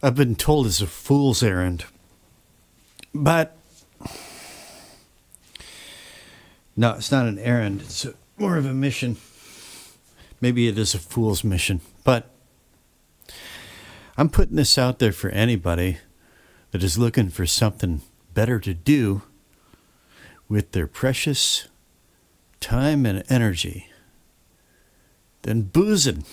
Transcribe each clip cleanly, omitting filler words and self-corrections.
I've been told is a fool's errand. But no, it's not an errand. It's more of a mission. Maybe it is a fool's mission. But I'm putting this out there for anybody that is looking for something better to do with their precious time and energy than boozing.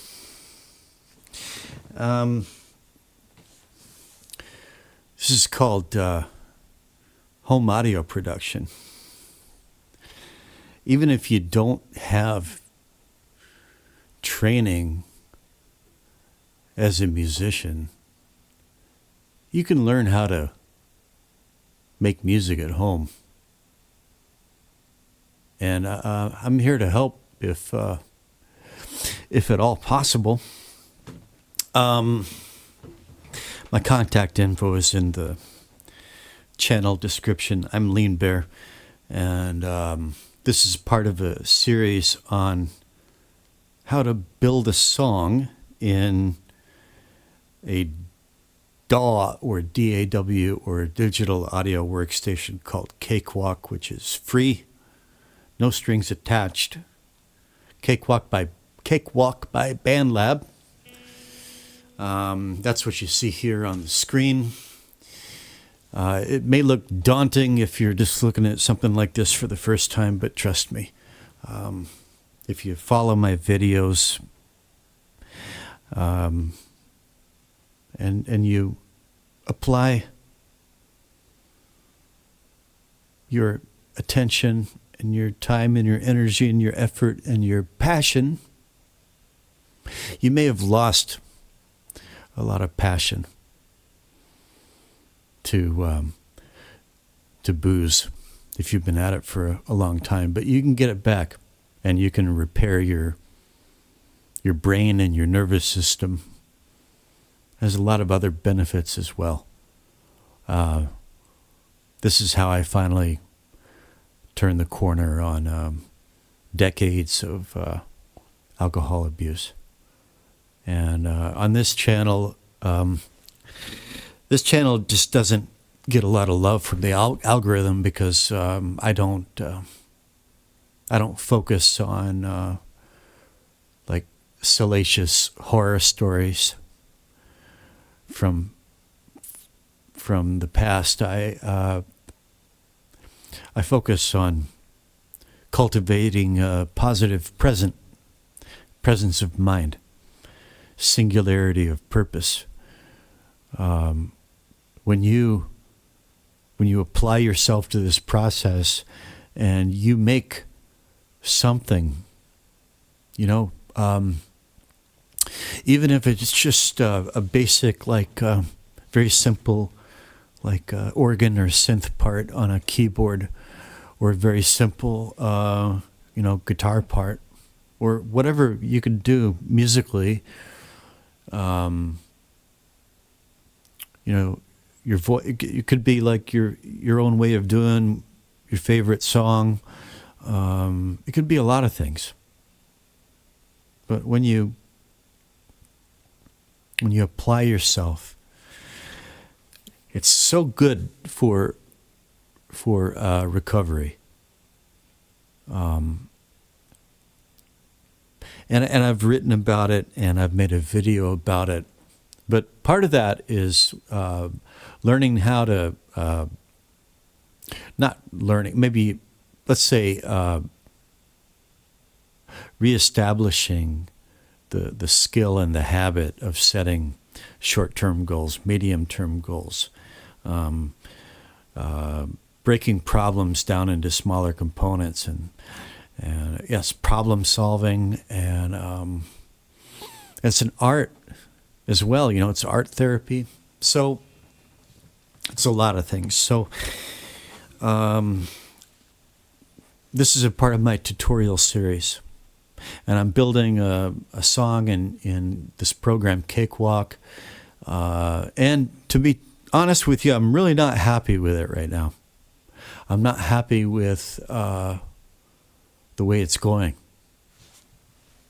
This is called home audio production. Even if you don't have training as a musician, you can learn how to make music at home. And I'm here to help if at all possible. My contact info is in the channel description. I'm Lean Bear, and this is part of a series on how to build a song in a DAW or DAW or a digital audio workstation called Cakewalk, which is free, no strings attached. Cakewalk by BandLab. That's what you see here on the screen. It may look daunting if you're just looking at something like this for the first time, but trust me, if you follow my videos and you apply your attention and your time and your energy and your effort and your passion, you may have lost a lot of passion to booze if you've been at it for a long time. But you can get it back, and you can repair your brain and your nervous system. There's a lot of other benefits as well. This is how I finally turned the corner on decades of alcohol abuse. And on this channel just doesn't get a lot of love from the algorithm because I don't focus on like salacious horror stories from the past. I focus on cultivating a positive presence of mind, singularity of purpose. When you apply yourself to this process and you make something, even if it's just a basic, very simple, organ or synth part on a keyboard, or a very simple, guitar part, or whatever you can do musically, your voice, it could be like your own way of doing your favorite song. It could be a lot of things. But when you apply yourself, it's so good for recovery. And I've written about it, and I've made a video about it. But part of that is learning how to, not learning, maybe, let's say, reestablishing the skill and the habit of setting short-term goals, medium-term goals, breaking problems down into smaller components, and yes, problem solving, and it's an art as well. It's art therapy. So it's a lot of things. So this is a part of my tutorial series, and I'm building a song in this program, Cakewalk. And to be honest with you, I'm really not happy with it right now. I'm not happy with the way it's going.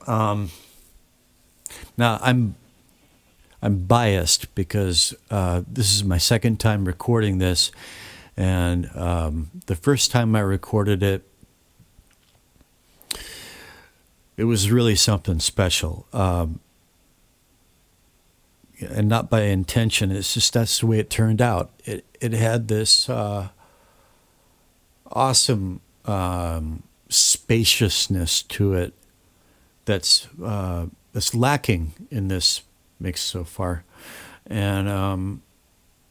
Now I'm I'm biased because this is my second time recording this, and the first time I recorded it, it was really something special, and not by intention. It's just that's the way it turned out. It had this awesome spaciousness to it that's lacking in this mix so far, and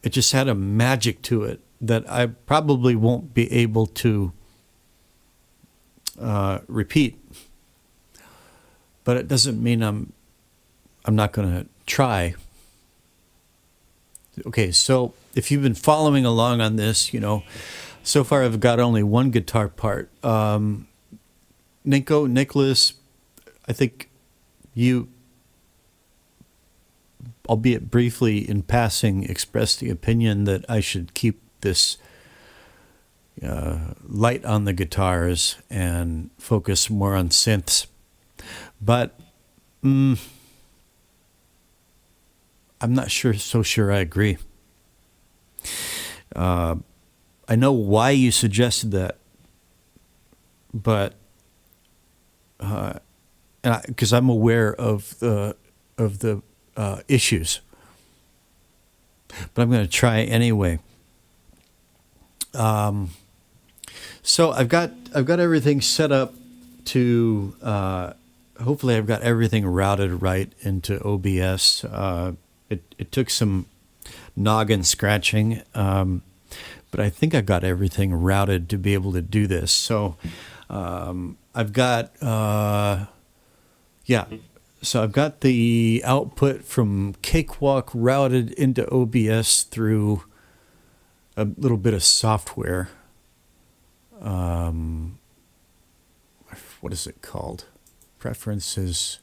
it just had a magic to it that I probably won't be able to repeat. But it doesn't mean I'm not going to try. Okay, so if you've been following along on this, so far I've got only one guitar part. Nicholas, I think you, albeit briefly in passing, expressed the opinion that I should keep this light on the guitars and focus more on synths. But I'm not so sure I agree. I know why you suggested that, but because I'm aware of the issues, but I'm going to try anyway. So I've got everything set up to. Hopefully I've got everything routed right into OBS. It took some noggin scratching, but I think I got everything routed to be able to do this. So I've got So I've got the output from Cakewalk routed into OBS through a little bit of software. What is it called? Preferences.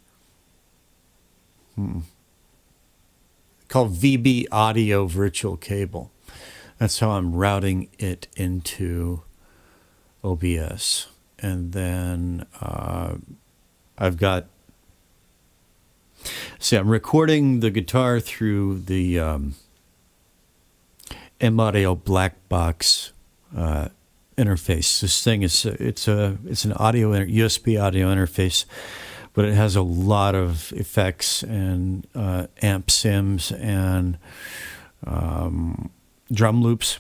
Called VB Audio Virtual Cable. That's how I'm routing it into OBS. And then I've got... See, I'm recording the guitar through the M-Audio black box interface. This thing is it's an audio USB audio interface, but it has a lot of effects and amp sims and drum loops.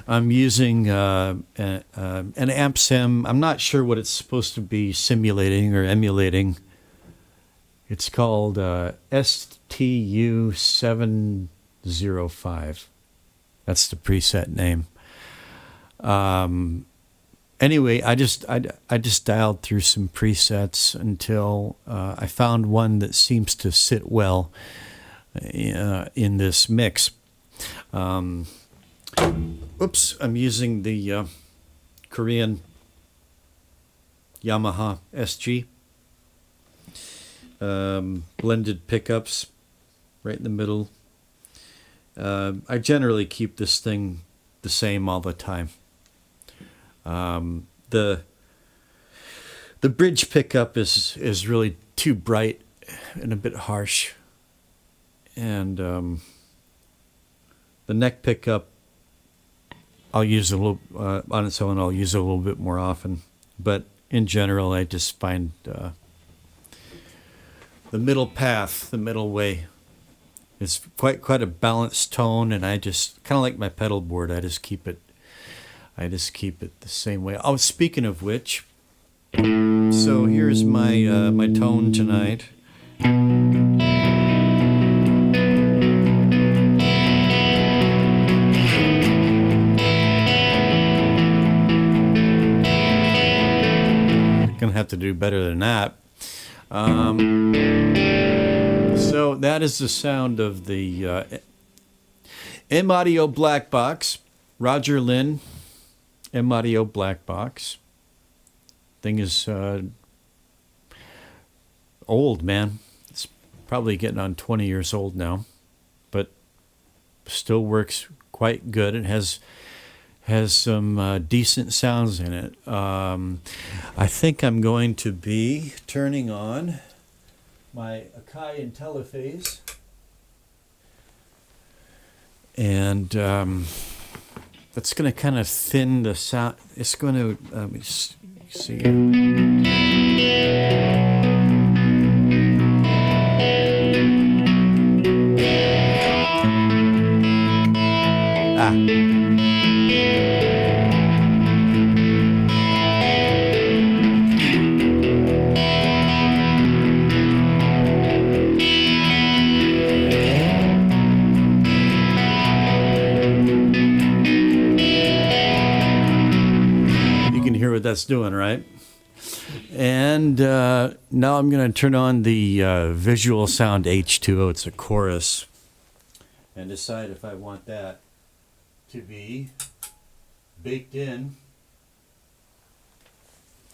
I'm using an amp sim. I'm not sure what it's supposed to be simulating or emulating. It's called STU705. That's the preset name. Anyway, I just dialed through some presets until I found one that seems to sit well in this mix. Oops, I'm using the Korean Yamaha SG. Blended pickups right in the middle. I generally keep this thing the same all the time. The bridge pickup is really too bright and a bit harsh, and the neck pickup I'll use a little on its own. I'll use it a little bit more often, but in general, I just find the middle path, the middle way, is quite a balanced tone, and I just kind of like my pedal board. I just keep it the same way. Oh, speaking of which, so here's my my tone tonight. Gonna have to do better than that. So that is the sound of the M-Audio Black Box, Roger Lynn M-Audio Black Box. Thing is old, man. It's probably getting on 20 years old now, but still works quite good. It has some decent sounds in it. I think I'm going to be turning on my Akai IntelliPhase. And that's going to kind of thin the sound. It's going to, let me see. That's doing, right? And now I'm going to turn on the visual sound H2O. It's a chorus, and decide if I want that to be baked in.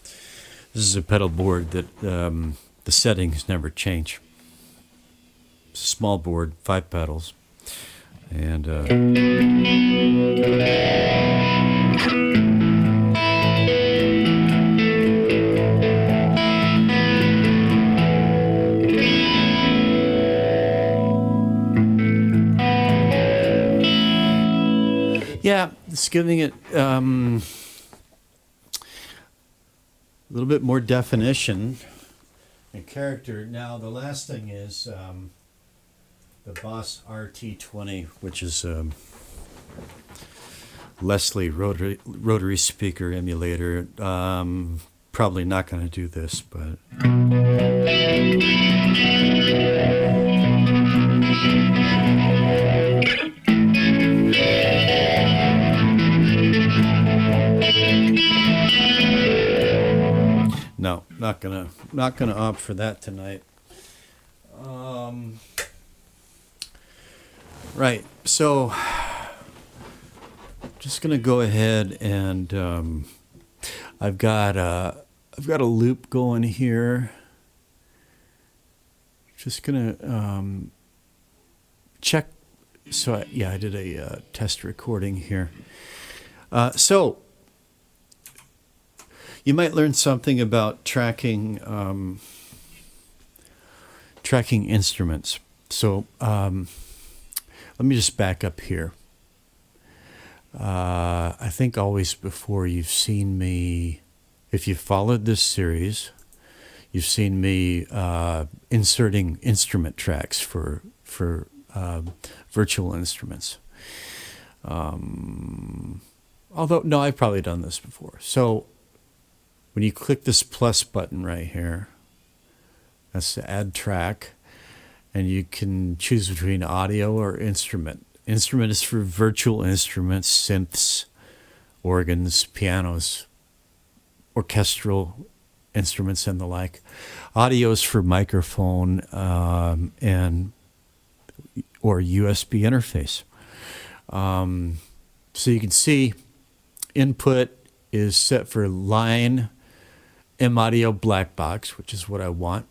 This is a pedal board that the settings never change. It's a small board, 5 pedals, and yeah, it's giving it a little bit more definition and character. Now, the last thing is the Boss RT20, which is Leslie rotary speaker emulator. Probably not going to do this, but... No, not gonna opt for that tonight. Right, so just gonna go ahead and I've got a loop going here. Just gonna check. So I did a test recording here. So you might learn something about tracking instruments. So let me just back up here. I think always before you've seen me, if you've followed this series, you've seen me inserting instrument tracks for virtual instruments. Although, no, I've probably done this before. So when you click this plus button right here, that's to add track, and you can choose between audio or instrument. Instrument is for virtual instruments, synths, organs, pianos, orchestral instruments, and the like. Audio is for microphone and or USB interface. So you can see input is set for line M audio black box, which is what I want.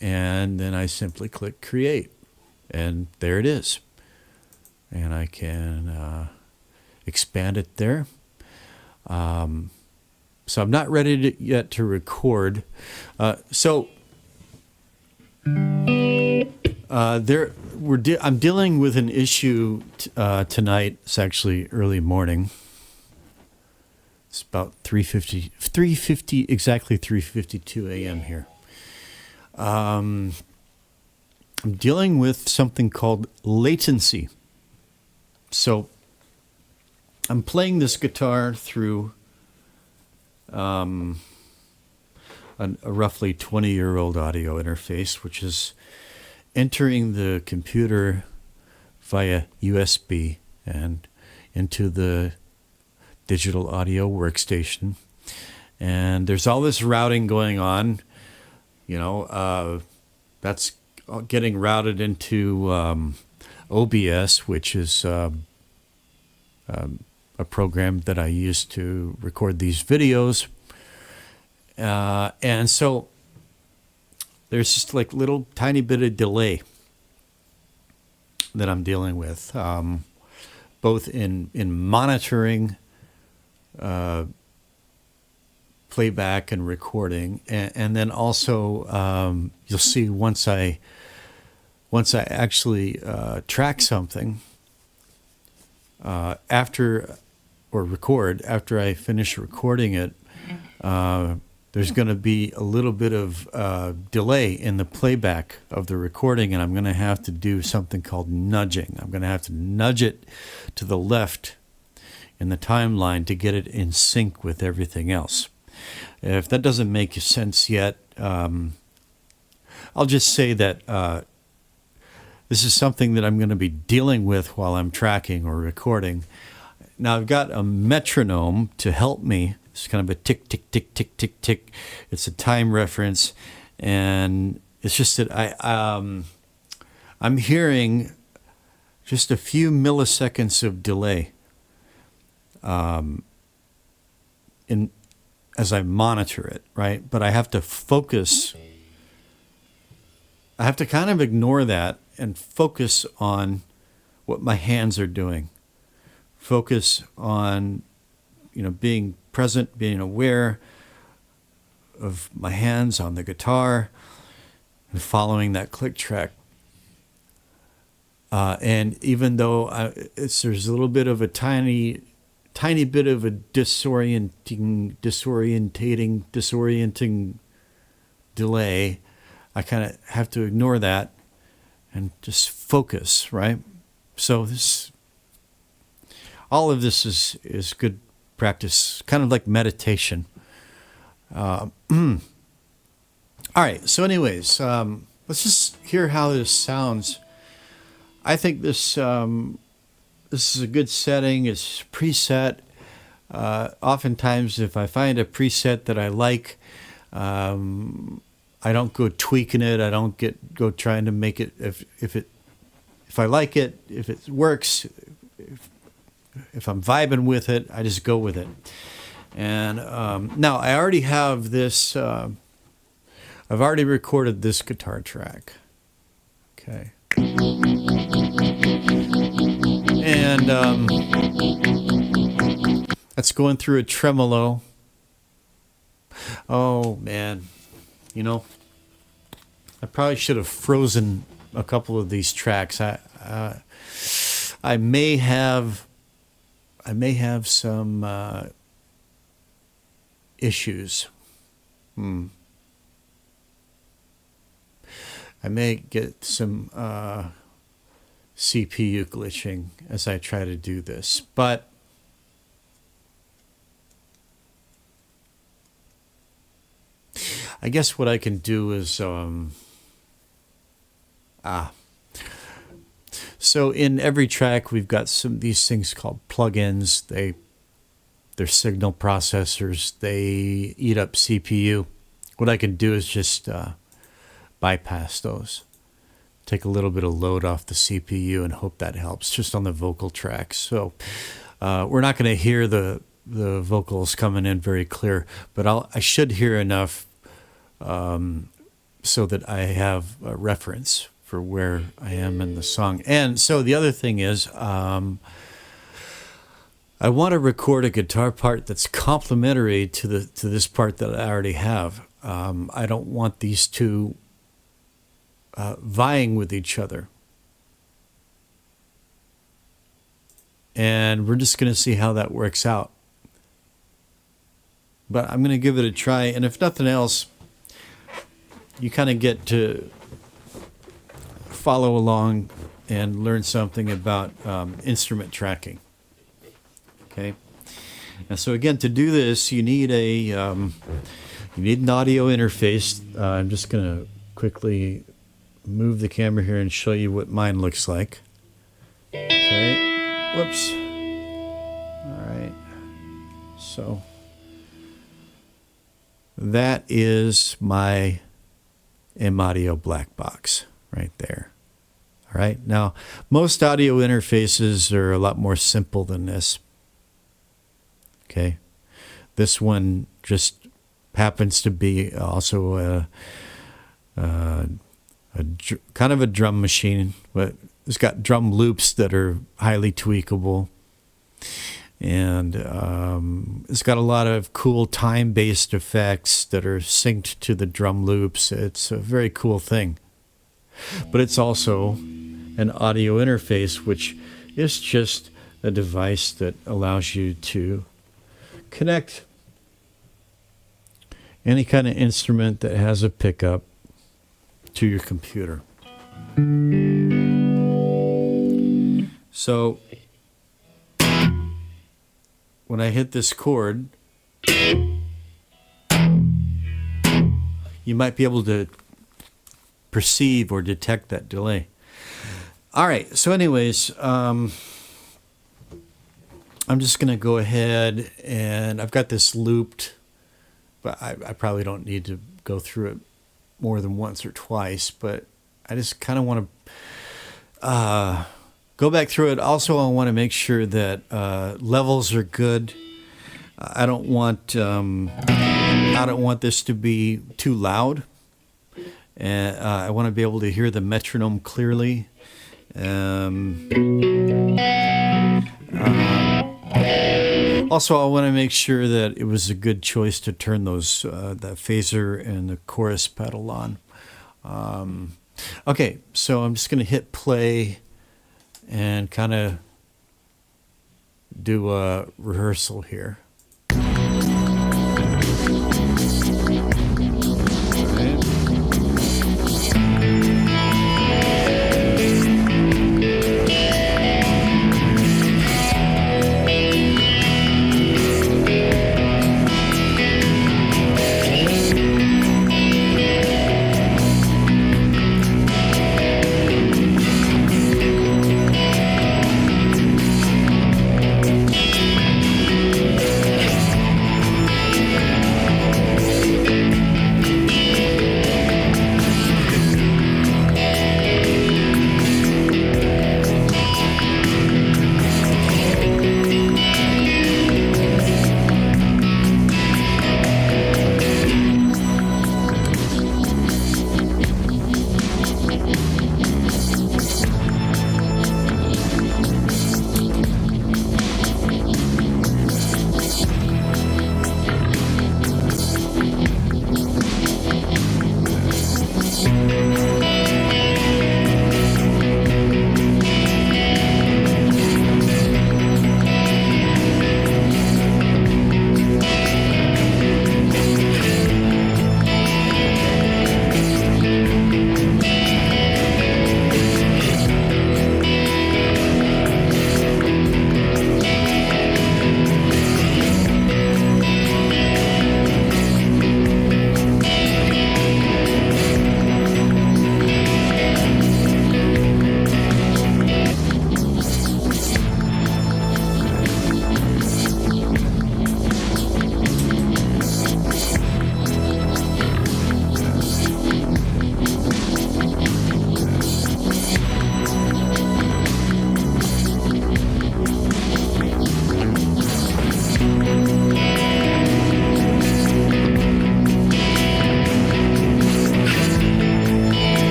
And then I simply click create, and there it is. And I can expand it there. So I'm not ready yet to record. I'm dealing with an issue tonight. It's actually early morning. It's about 3:50, exactly 3:52 a.m. here. I'm dealing with something called latency. So I'm playing this guitar through a roughly 20-year-old audio interface, which is entering the computer via USB and into the digital audio workstation. And there's all this routing going on. That's getting routed into OBS, which is a program that I use to record these videos. And so there's just like little tiny bit of delay that I'm dealing with, both in monitoring playback and recording, and then also you'll see once I actually track something after I finish recording it, there's going to be a little bit of delay in the playback of the recording, and I'm going to have to do something called nudging. I'm going to have to nudge it to the left in the timeline to get it in sync with everything else. If that doesn't make sense yet, I'll just say that this is something that I'm going to be dealing with while I'm tracking or recording. Now, I've got a metronome to help me. It's kind of a tick, tick, tick, tick, tick, tick. It's a time reference, and it's just that I'm hearing just a few milliseconds of delay as I monitor it, right? But I have to focus. I have to kind of ignore that and focus on what my hands are doing. Focus on, being present, being aware of my hands on the guitar and following that click track. And even though there's a little bit of a tiny bit of a disorienting delay, I kind of have to ignore that and just focus, right? So all of this is good practice, kind of like meditation. All right, so anyways, let's just hear how this sounds. I think this is a good setting. It's preset. Oftentimes, if I find a preset that I like, I don't go tweaking it. I don't go trying to make it. If I like it, if it works, if I'm vibing with it, I just go with it. And now I already have this. I've already recorded this guitar track. Okay. And that's going through a tremolo. Oh man, I probably should have frozen a couple of these tracks. I may have some issues. I may get some CPU glitching as I try to do this, but I guess what I can do is so in every track we've got these things called plugins. They're signal processors. They eat up CPU. What I can do is just bypass those. Take a little bit of load off the CPU and hope that helps, just on the vocal tracks. So we're not going to hear the vocals coming in very clear, but I should hear enough so that I have a reference for where I am in the song. And so the other thing is, I want to record a guitar part that's complementary to this part that I already have. I don't want these two vying with each other. And we're just going to see how that works out. But I'm going to give it a try. And if nothing else, you kind of get to follow along and learn something about instrument tracking. Okay. And so again, to do this, you need an audio interface. I'm just going to quickly move the camera here and show you what mine looks like. Okay. Whoops. All right. So that is my M-Audio black box right there. All right. Now, most audio interfaces are a lot more simple than this. Okay. This one just happens to be also a kind of a drum machine, but it's got drum loops that are highly tweakable. And it's got a lot of cool time-based effects that are synced to the drum loops. It's a very cool thing. But it's also an audio interface, which is just a device that allows you to connect any kind of instrument that has a pickup to your computer. So when I hit this chord, you might be able to perceive or detect that delay. All right, so anyways, I'm just going to go ahead, and I've got this looped, but I probably don't need to go through it more than once or twice, but I just kind of want to go back through it. Also, I want to make sure that levels are good. I don't want this to be too loud, and I want to be able to hear the metronome clearly. Also, I want to make sure that it was a good choice to turn those the phaser and the chorus pedal on. Okay, so I'm just going to hit play and kind of do a rehearsal here.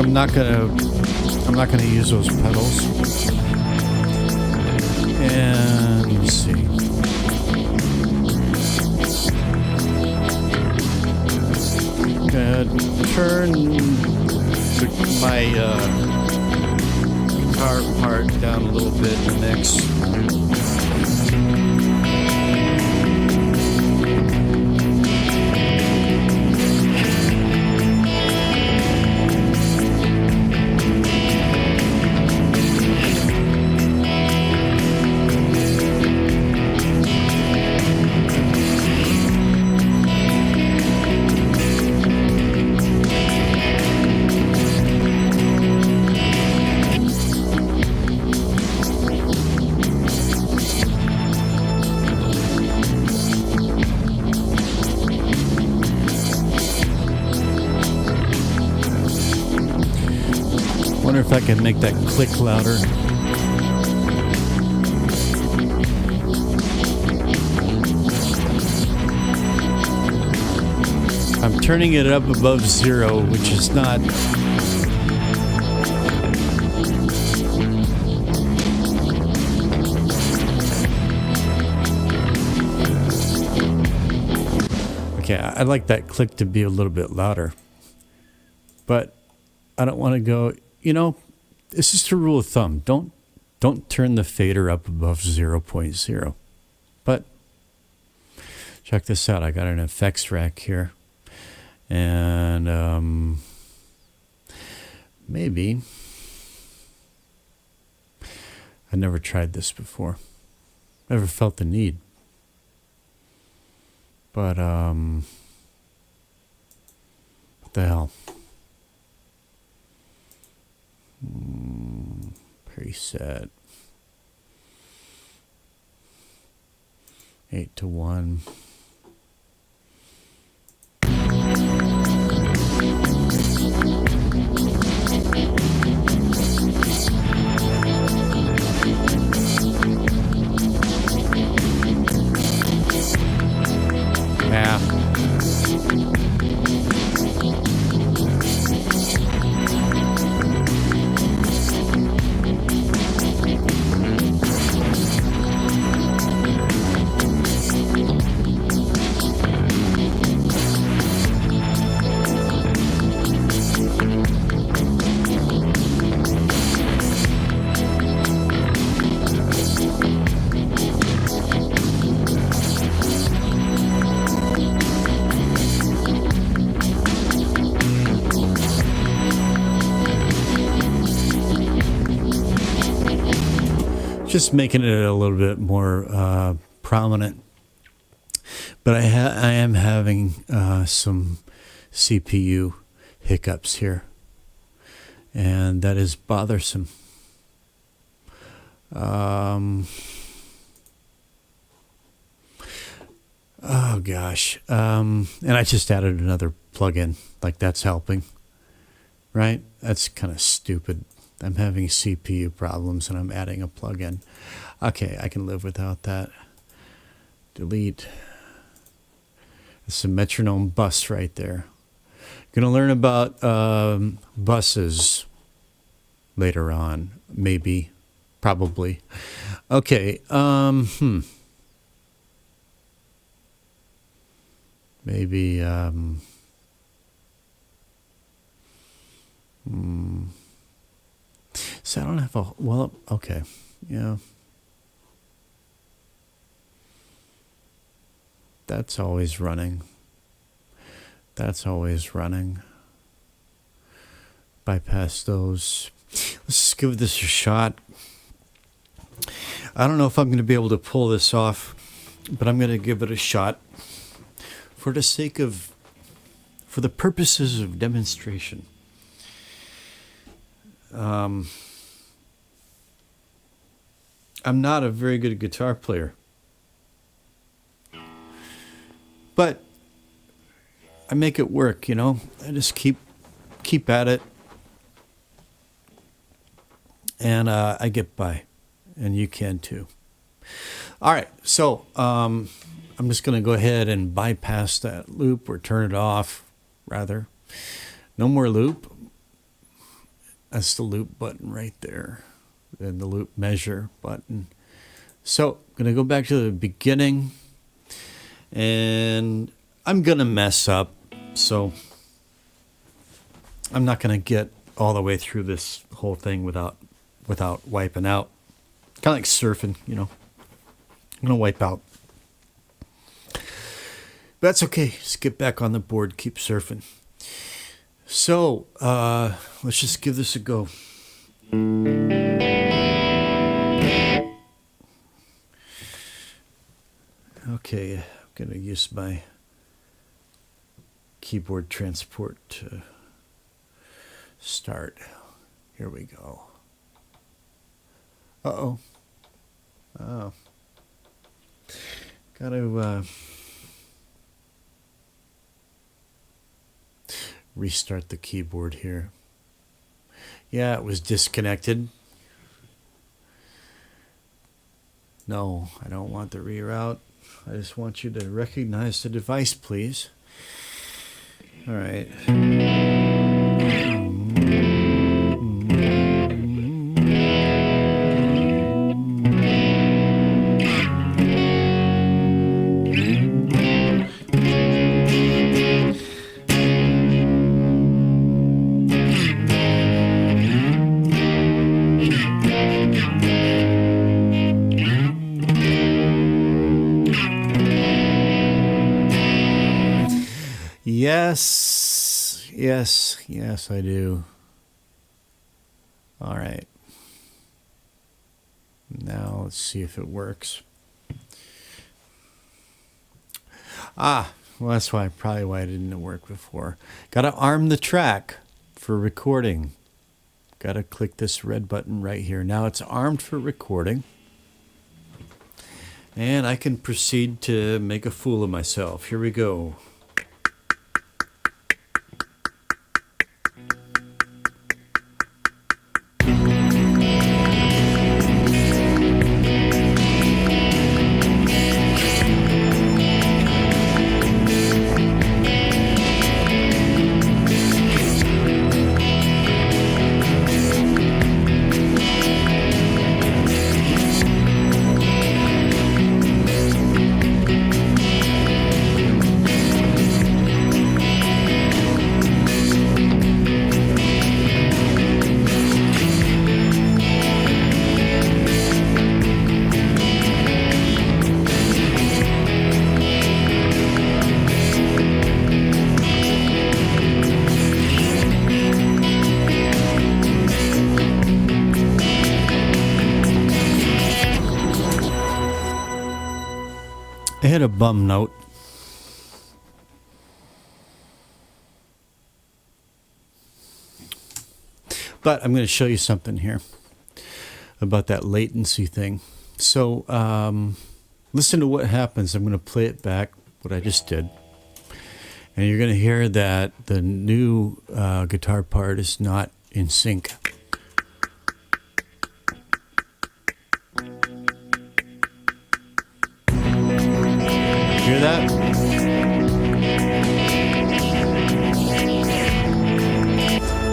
I'm not gonna use those pedals. And let me see. Turn my guitar part down a little bit in the mix. wonder if I can make that click louder. I'm turning it up above 0, which is not... Okay, I'd like that click to be a little bit louder. But I don't want to go, it's just a rule of thumb. Don't turn the fader up above 0.0. But check this out. I got an effects rack here. And maybe I never tried this before. Never felt the need. But what the hell? Preset 8:1. Yeah. Just making it a little bit more prominent. But I am having some CPU hiccups here. And that is bothersome. Oh, gosh. And I just added another plugin. Like, that's helping. Right? That's kind of stupid. I'm having CPU problems and I'm adding a plugin. Okay, I can live without that. Delete. It's a metronome bus right there. Going to learn about buses later on. Maybe. Probably. Okay. Maybe. So I don't have a... Well, okay. Yeah. That's always running. That's always running. Bypass those. Let's just give this a shot. I don't know if I'm going to be able to pull this off, but I'm going to give it a shot for the sake of... for the purposes of demonstration. I'm not a very good guitar player, but I make it work, I just keep at it, and I get by, and you can too. All right, so I'm just going to go ahead and bypass that loop, or turn it off, rather. No more loop. That's the loop button right there. And the loop measure button. So I'm going to go back to the beginning. And I'm going to mess up. So I'm not going to get all the way through this whole thing without wiping out. Kind of like surfing, I'm going to wipe out. But that's okay. Just get back on the board. Keep surfing. So let's just give this a go. Okay, I'm going to use my keyboard transport to start. Here we go. Uh-oh. Oh. Got to restart the keyboard here. Yeah, it was disconnected. No, I don't want the reroute. I just want you to recognize the device, please. All right. Yes, I do. All right. Now let's see if it works. Well, that's probably why it didn't work before. Got to arm the track for recording. Got to click this red button right here. Now it's armed for recording. And I can proceed to make a fool of myself. Here we go. I had a bum note. But I'm going to show you something here about that latency thing. So listen to what happens. I'm going to play it back, what I just did. And you're going to hear that the new guitar part is not in sync. Hear that?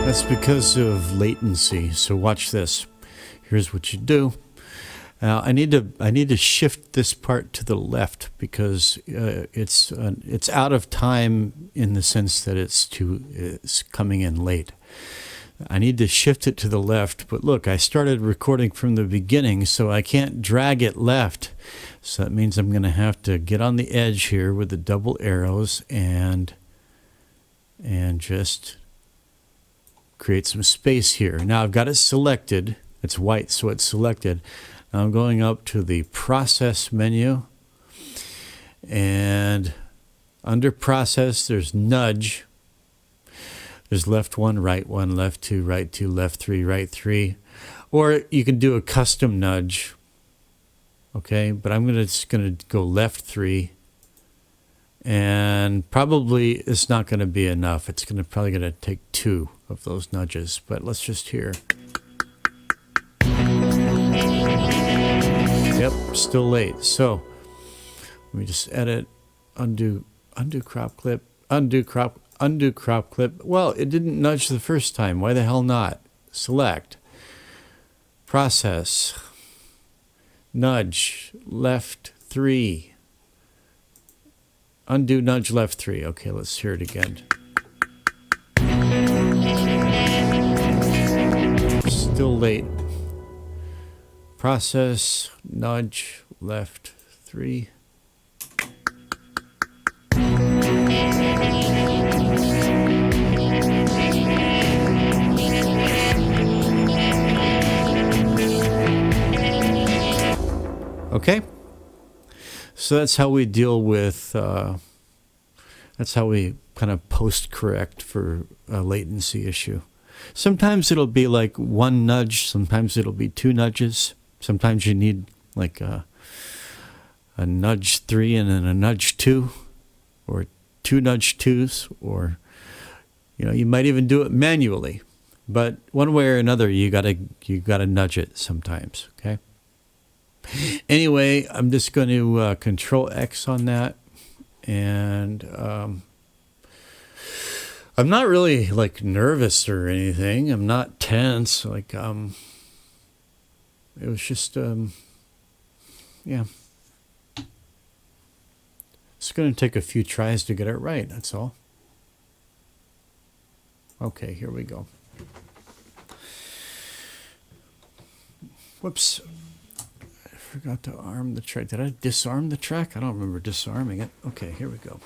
That's because of latency. So watch this. Here's what you do. Now I need to shift this part to the left because it's out of time in the sense that it's coming in late. I need to shift it to the left, but look, I started recording from the beginning, so I can't drag it left. So that means I'm going to have to get on the edge here with the double arrows and just create some space here. Now I've got it selected. It's white, so it's selected. Now I'm going up to the process menu, and under process there's nudge. There's left 1, right 1, left 2, right 2, left 3, right 3. Or you can do a custom nudge. Okay, but I'm just going to go left 3. And probably it's not going to be enough. It's probably going to take 2 of those nudges. But let's just hear. Yep, still late. So let me just edit, undo crop clip, undo crop clip. Well, it didn't nudge the first time. Why the hell not? Select. Process. Nudge. Left 3. Undo nudge left 3. Okay, let's hear it again. Still late. Process. Nudge left 3. Okay, so that's how we deal with, that's how we kind of post-correct for a latency issue. Sometimes it'll be like 1 nudge, sometimes it'll be 2 nudges, sometimes you need like a nudge 3 and then a nudge 2, or 2 nudge 2s, or you might even do it manually. But one way or another, you gotta nudge it sometimes. Okay. Anyway, I'm just going to Control X on that, and I'm not really like nervous or anything. I'm not tense. Like it was just yeah. It's going to take a few tries to get it right. That's all. Okay, here we go. Whoops. I forgot to arm the track. Did I disarm the track? I don't remember disarming it. Okay, here we go.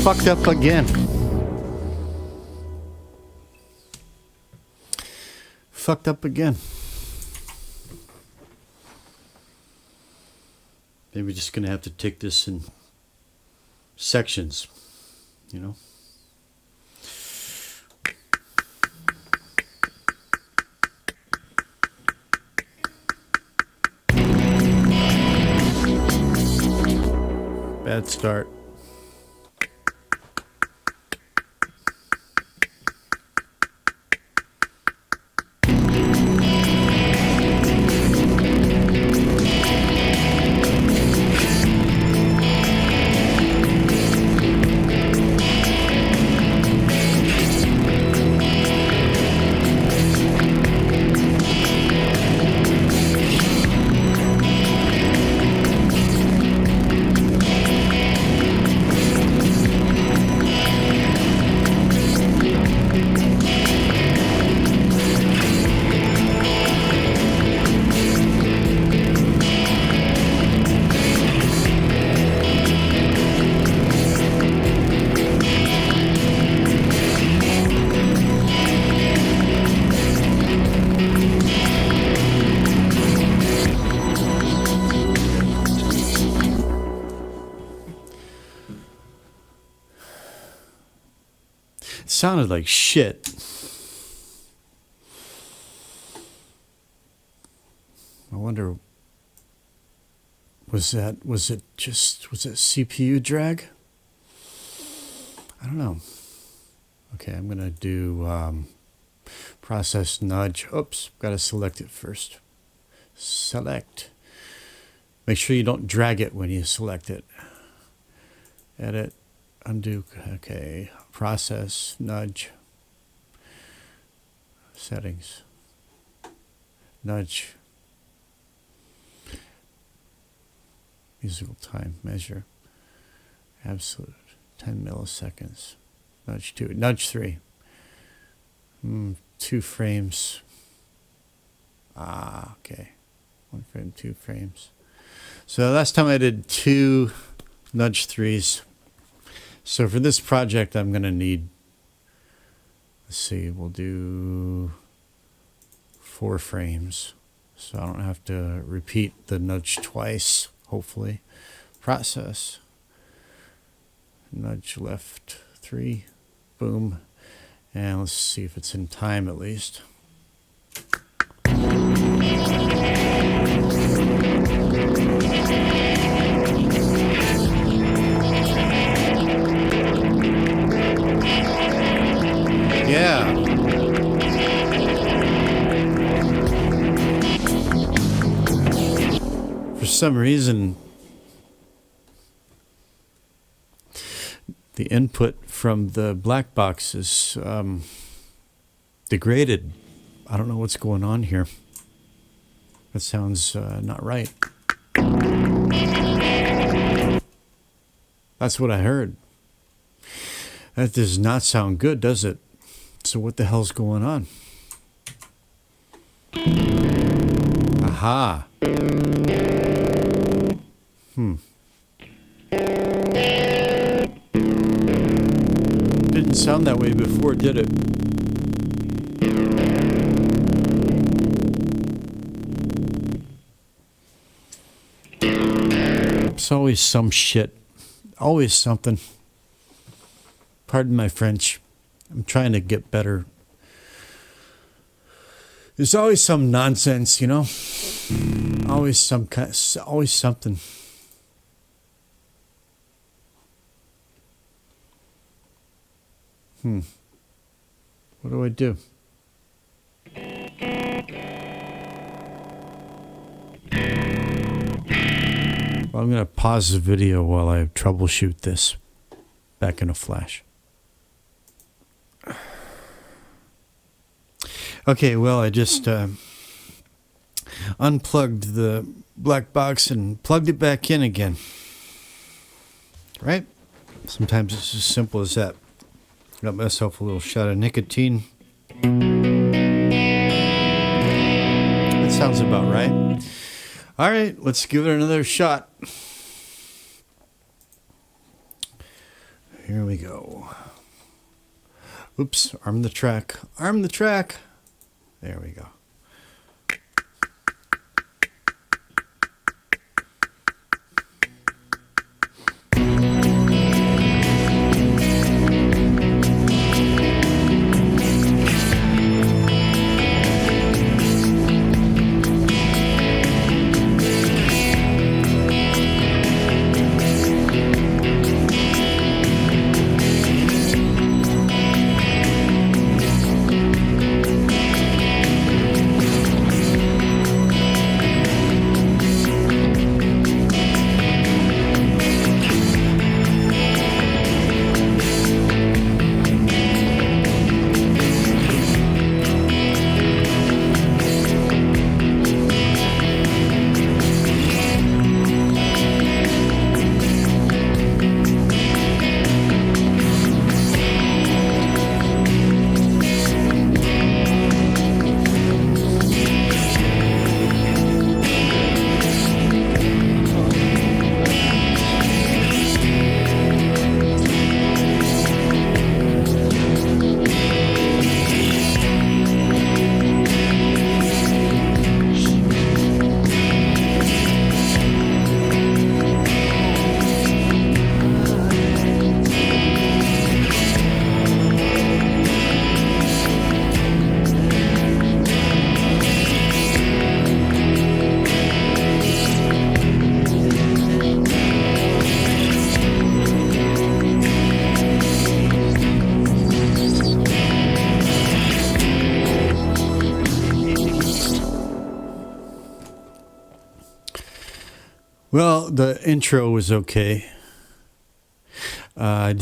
Fucked up again. Fucked up again. Maybe we're just gonna have to take this in sections, you know. Bad start. Sounded like shit. I wonder, was it CPU drag? I don't know. Okay, I'm gonna do process nudge. Oops, gotta select it first. Select. Make sure you don't drag it when you select it. Edit, undo. Okay, process nudge. Settings. Nudge. Musical time measure. Absolute 10 milliseconds. Nudge 2. Nudge 3. 2 frames. Okay. 1 frame, 2 frames. So last time I did 2 nudge 3s. So for this project, I'm going to need, let's see, we'll do 4 frames. So I don't have to repeat the nudge twice, hopefully. Process. Nudge left 3. Boom. And let's see if it's in time at least. Yeah. For some reason, the input from the black box is degraded. I don't know what's going on here. That sounds not right. That's what I heard. That does not sound good, does it? So what the hell's going on? Aha. Didn't sound that way before, did it? It's always some shit. Always something. Pardon my French. I'm trying to get better. There's always some nonsense, you know? Always always something. What do I do? Well, I'm going to pause the video while I troubleshoot this. Back in a flash. Okay, well, I just unplugged the black box and plugged it back in again. Right? Sometimes it's as simple as that. Got myself a little shot of nicotine. That sounds about right. All right, let's give it another shot. Here we go. Oops, arm the track. Arm the track. There we go. Well, the intro was okay. I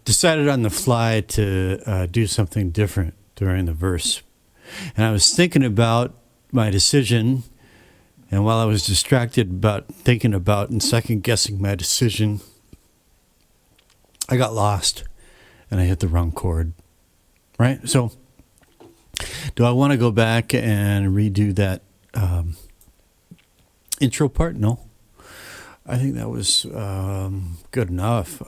decided on the fly to do something different during the verse. And I was thinking about my decision, and while I was distracted about thinking about and second guessing my decision, I got lost and I hit the wrong chord. Right? So, do I want to go back and redo that intro part? No. I think that was good enough.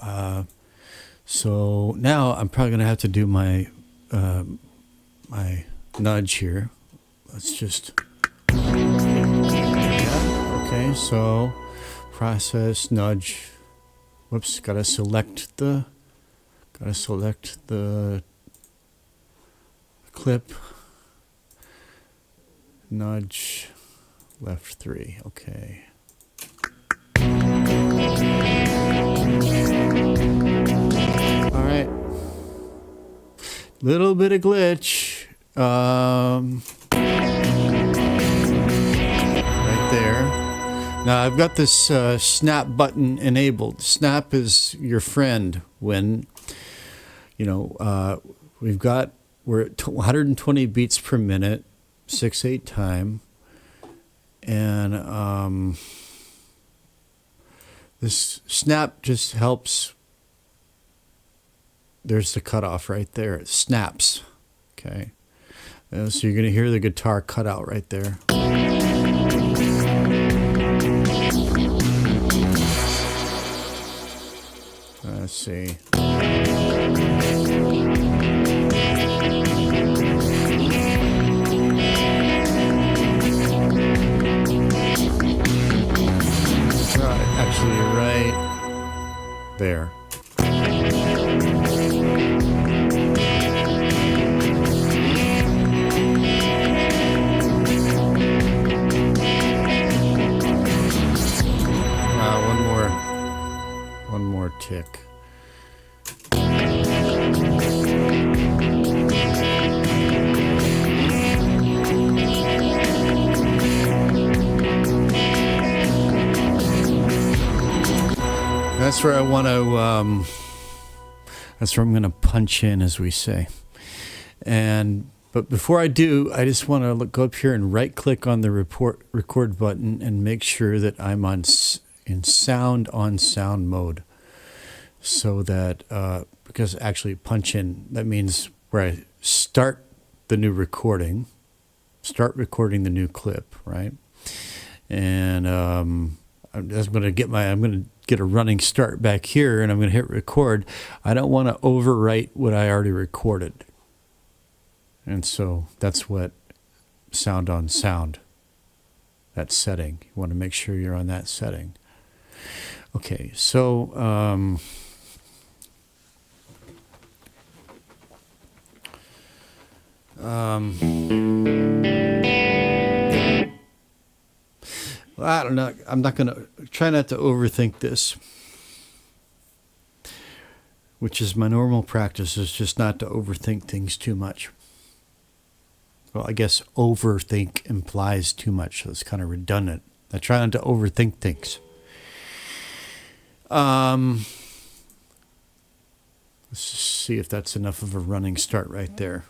So now I'm probably going to have to do my my nudge here. Let's just... Yeah, okay, so process, nudge. Whoops, gotta select the clip. Nudge, left 3, okay. All right. Little bit of glitch. Right there. Now I've got this snap button enabled. Snap is your friend when, you know, we're at 120 beats per minute, 6/8 time, and This snap just helps. There's the cutoff right there. It snaps. Okay. So you're going to hear the guitar cut out right there. Let's see. Actually, right there. One more tick. That's where I want to. That's where I'm going to punch in, as we say. But before I do, I just want to go up here and right-click on the record button and make sure that I'm in sound mode, so that because actually punch in, that means where I start the new recording, start recording the new clip, right? And I'm going to get a running start back here, and I'm going to hit record. I don't want to overwrite what I already recorded. And so that's what sound on sound, that setting. You want to make sure you're on that setting. Okay, so I don't know. I'm not going to try not to overthink this, which is my normal practice, is just not to overthink things too much. Well, I guess overthink implies too much, so it's kind of redundant. I try not to overthink things. Let's just see if that's enough of a running start right there.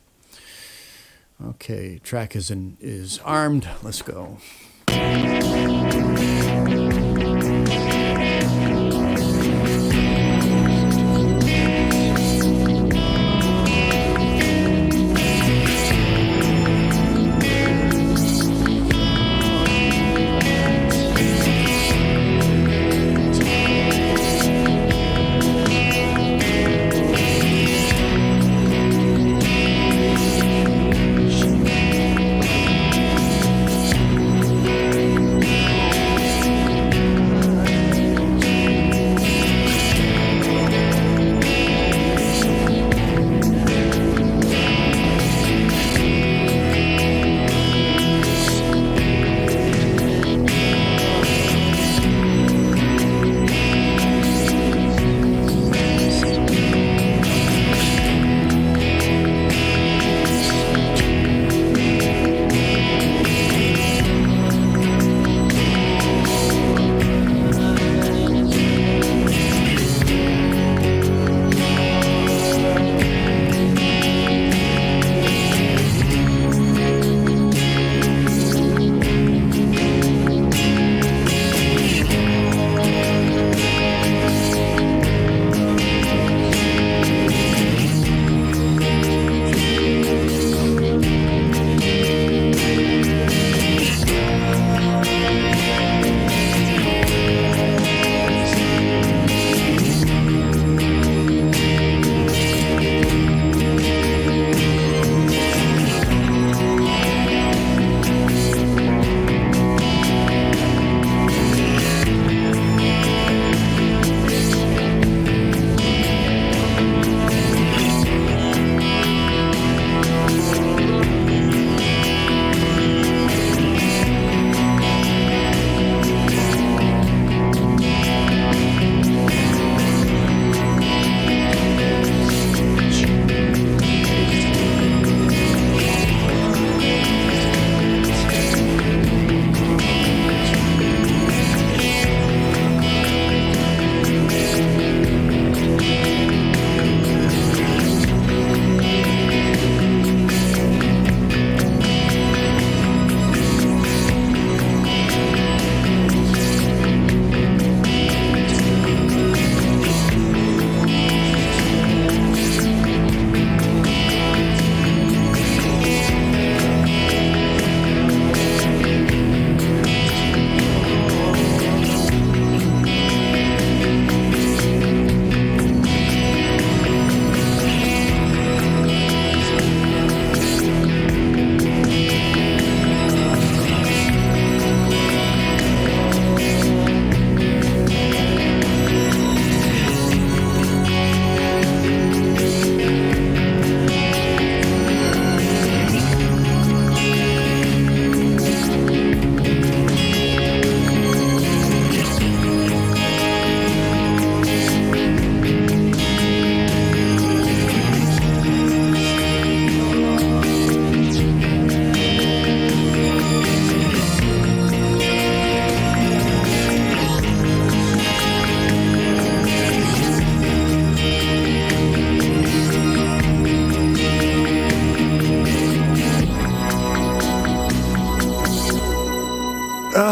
Okay, track is armed. Let's go.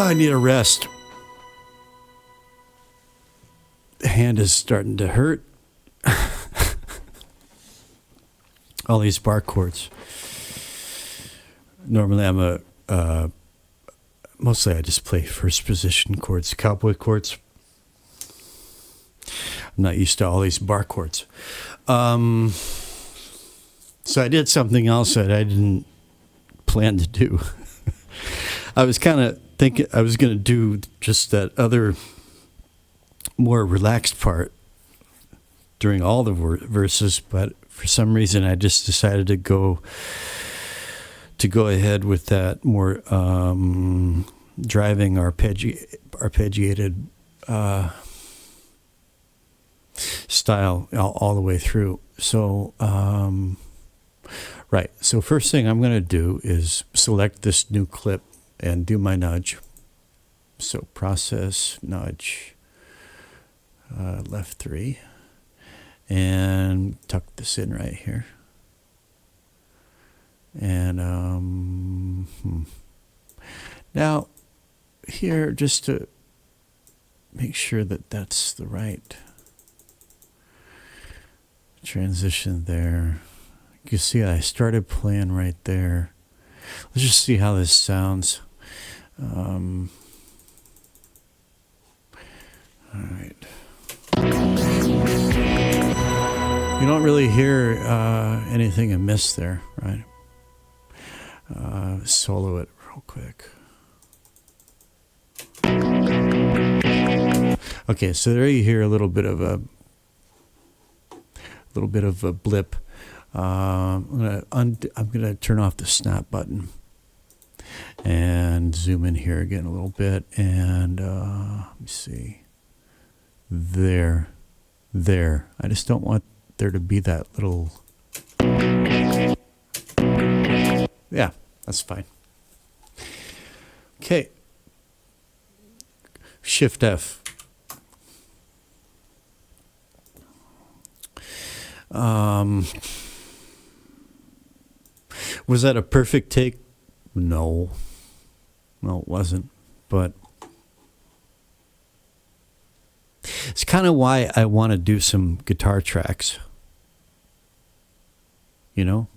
I need a rest. The hand is starting to hurt. All these bar chords. Normally I'm mostly I just play first position chords, cowboy chords. I'm not used to all these bar chords. So I did something else that I didn't plan to do. I was kind of thinking I was going to do just that other more relaxed part during all the verses, but for some reason I just decided to go ahead with that more driving arpeggiated style all the way through. So right. So first thing I'm going to do is select this new clip and do my nudge. So process, nudge, left 3, and tuck this in right here. And now here, just to make sure that that's the right transition there. You see I started playing right there. Let's just see how this sounds. All right. You don't really hear anything amiss there, right? Solo it real quick. Okay, so there you hear a little bit of a blip. I'm gonna turn off the snap button and zoom in here again a little bit, and let me see. There. I just don't want there to be that little. Yeah, that's fine. Okay. Shift F. Was that a perfect take? No, it wasn't. But it's kind of why I want to do some guitar tracks. You know?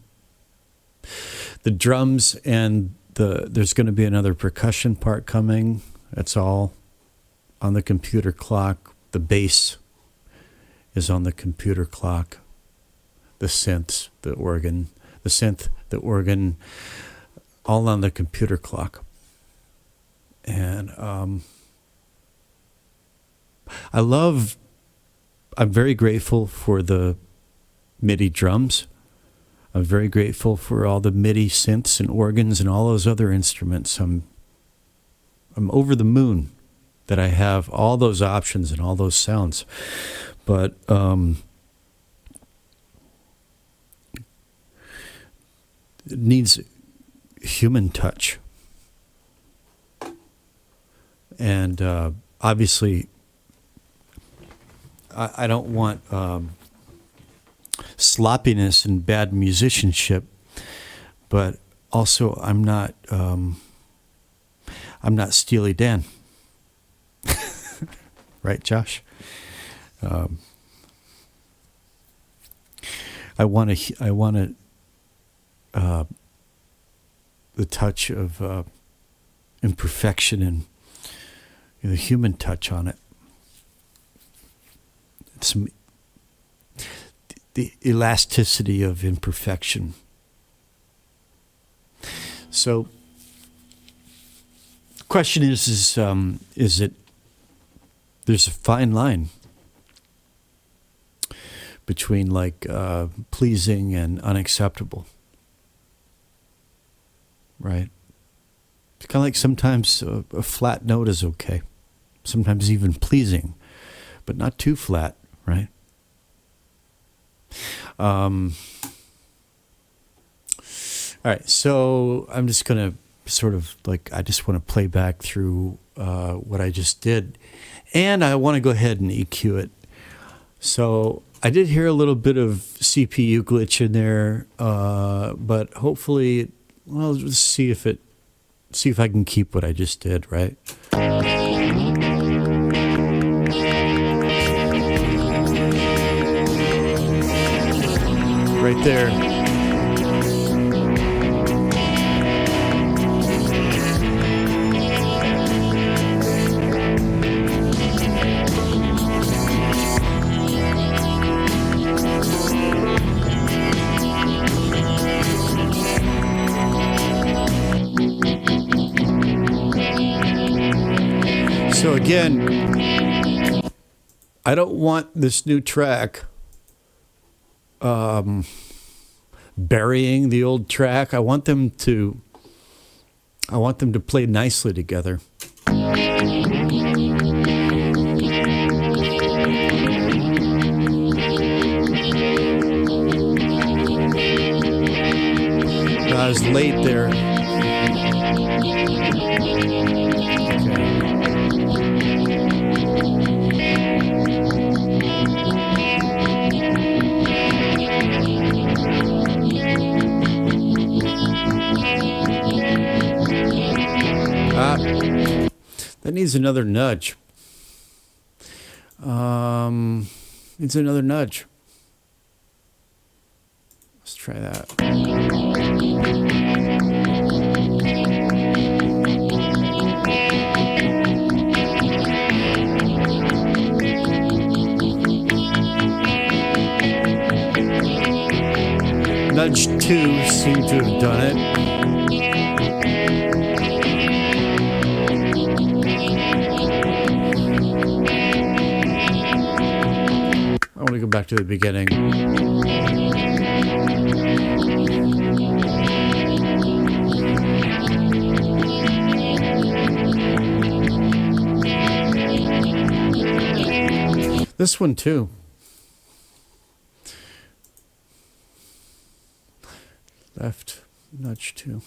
The drums and there's going to be another percussion part coming. That's all on the computer clock. The bass is on the computer clock. The synths, the organ, all on the computer clock. And I'm very grateful for the MIDI drums. I'm very grateful for all the MIDI synths and organs and all those other instruments. I'm over the moon that I have all those options and all those sounds. But it needs human touch. And obviously, I don't want sloppiness and bad musicianship, but also I'm not Steely Dan. Right, Josh? I want the touch of imperfection and the human touch on it. Some the elasticity of imperfection. So, the question is it? There's a fine line between pleasing and unacceptable, right? It's kind of like sometimes a flat note is okay, sometimes even pleasing, but not too flat, right? All right, so I'm just going to I just want to play back through what I just did, and I want to go ahead and EQ it. So I did hear a little bit of CPU glitch in there, but hopefully, let's see if it see if I can keep what I just did, right? Right there. So again, I don't want this new track burying the old track. I want them to play nicely together. I was late there. That needs another nudge. Needs another nudge. Let's try that. Nudge 2 seemed to have done it. I want to go back to the beginning. This one too. Left, nudge 2.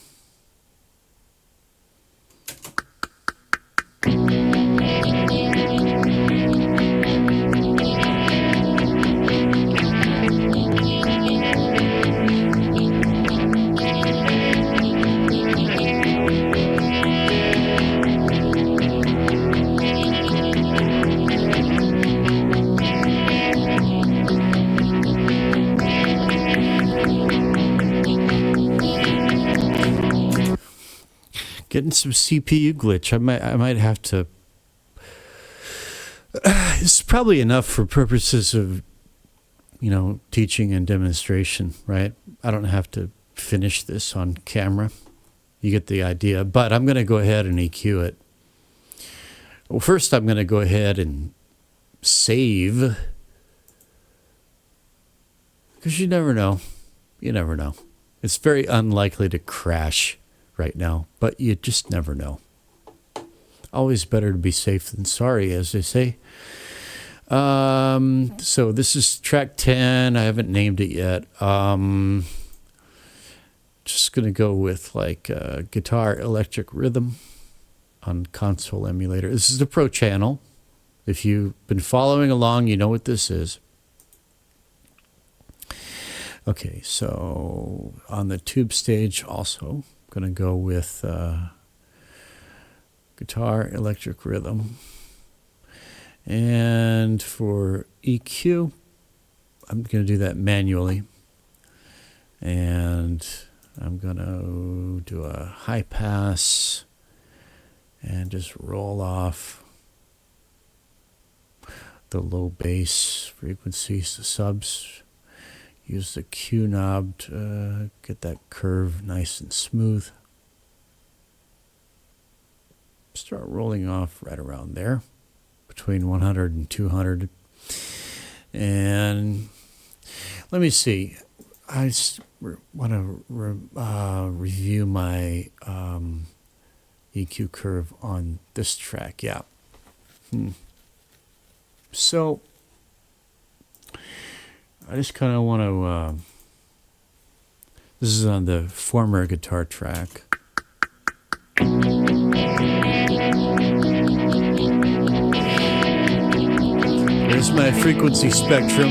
Getting some CPU glitch. I might have to. It's probably enough for purposes of, teaching and demonstration, right? I don't have to finish this on camera. You get the idea. But I'm going to go ahead and EQ it. Well, first I'm going to go ahead and save, because you never know. You never know. It's very unlikely to crash right now, but you just never know. Always better to be safe than sorry, as they say. So this is track 10. I haven't named it yet. Just going to go with guitar electric rhythm on console emulator. This is the Pro channel. If you've been following along, you know what this is. Okay, so on the tube stage also, I'm going to go with guitar electric rhythm. And for EQ, I'm going to do that manually. And I'm going to do a high pass and just roll off the low bass frequencies, the subs. Use the Q knob to get that curve nice and smooth. Start rolling off right around there, between 100 and 200. And let me see. I want to review my EQ curve on this track. Yeah. So I just kind of want to, this is on the former guitar track. There's my frequency spectrum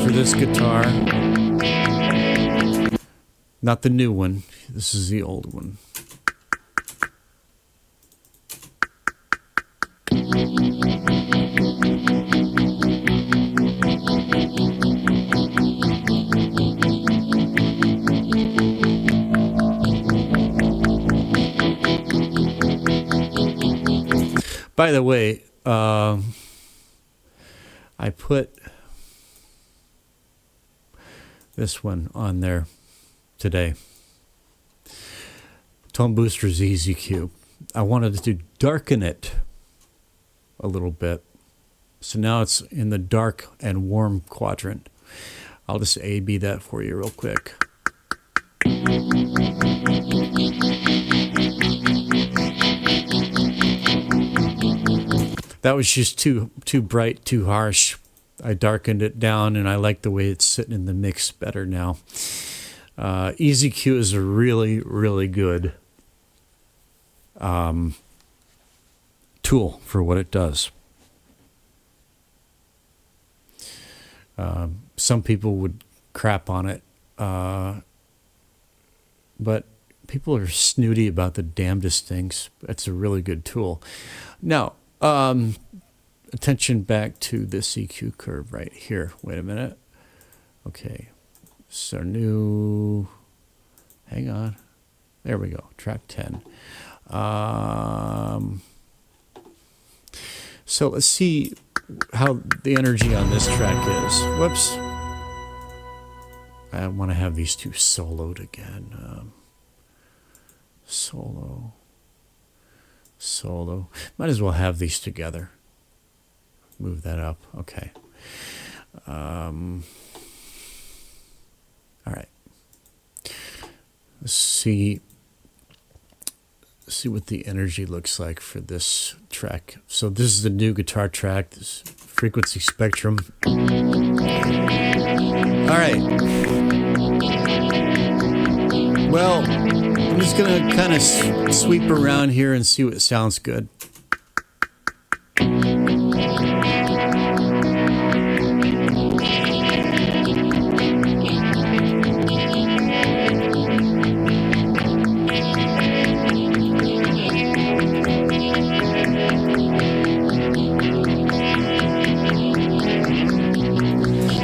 for this guitar. Not the new one, this is the old one. By the way, I put this one on there today. Tone Boosters EZQ. I wanted to darken it a little bit. So now it's in the dark and warm quadrant. I'll just A/B that for you real quick. That was just too bright, too harsh. I darkened it down, and I like the way it's sitting in the mix better now. EZQ is a really, really good tool for what it does. Some people would crap on it, but people are snooty about the damnedest things. It's a really good tool. Now, attention back to this EQ curve right here. Wait a minute. Okay. So new, hang on. There we go. Track 10. So let's see how the energy on this track is. Whoops. I want to have these two soloed again. Solo. Might as well have these together. Move that up. Okay. All right. Let's see what the energy looks like for this track. So this is the new guitar track, this frequency spectrum. All right. Well, I'm just going to kind of sweep around here and see what sounds good.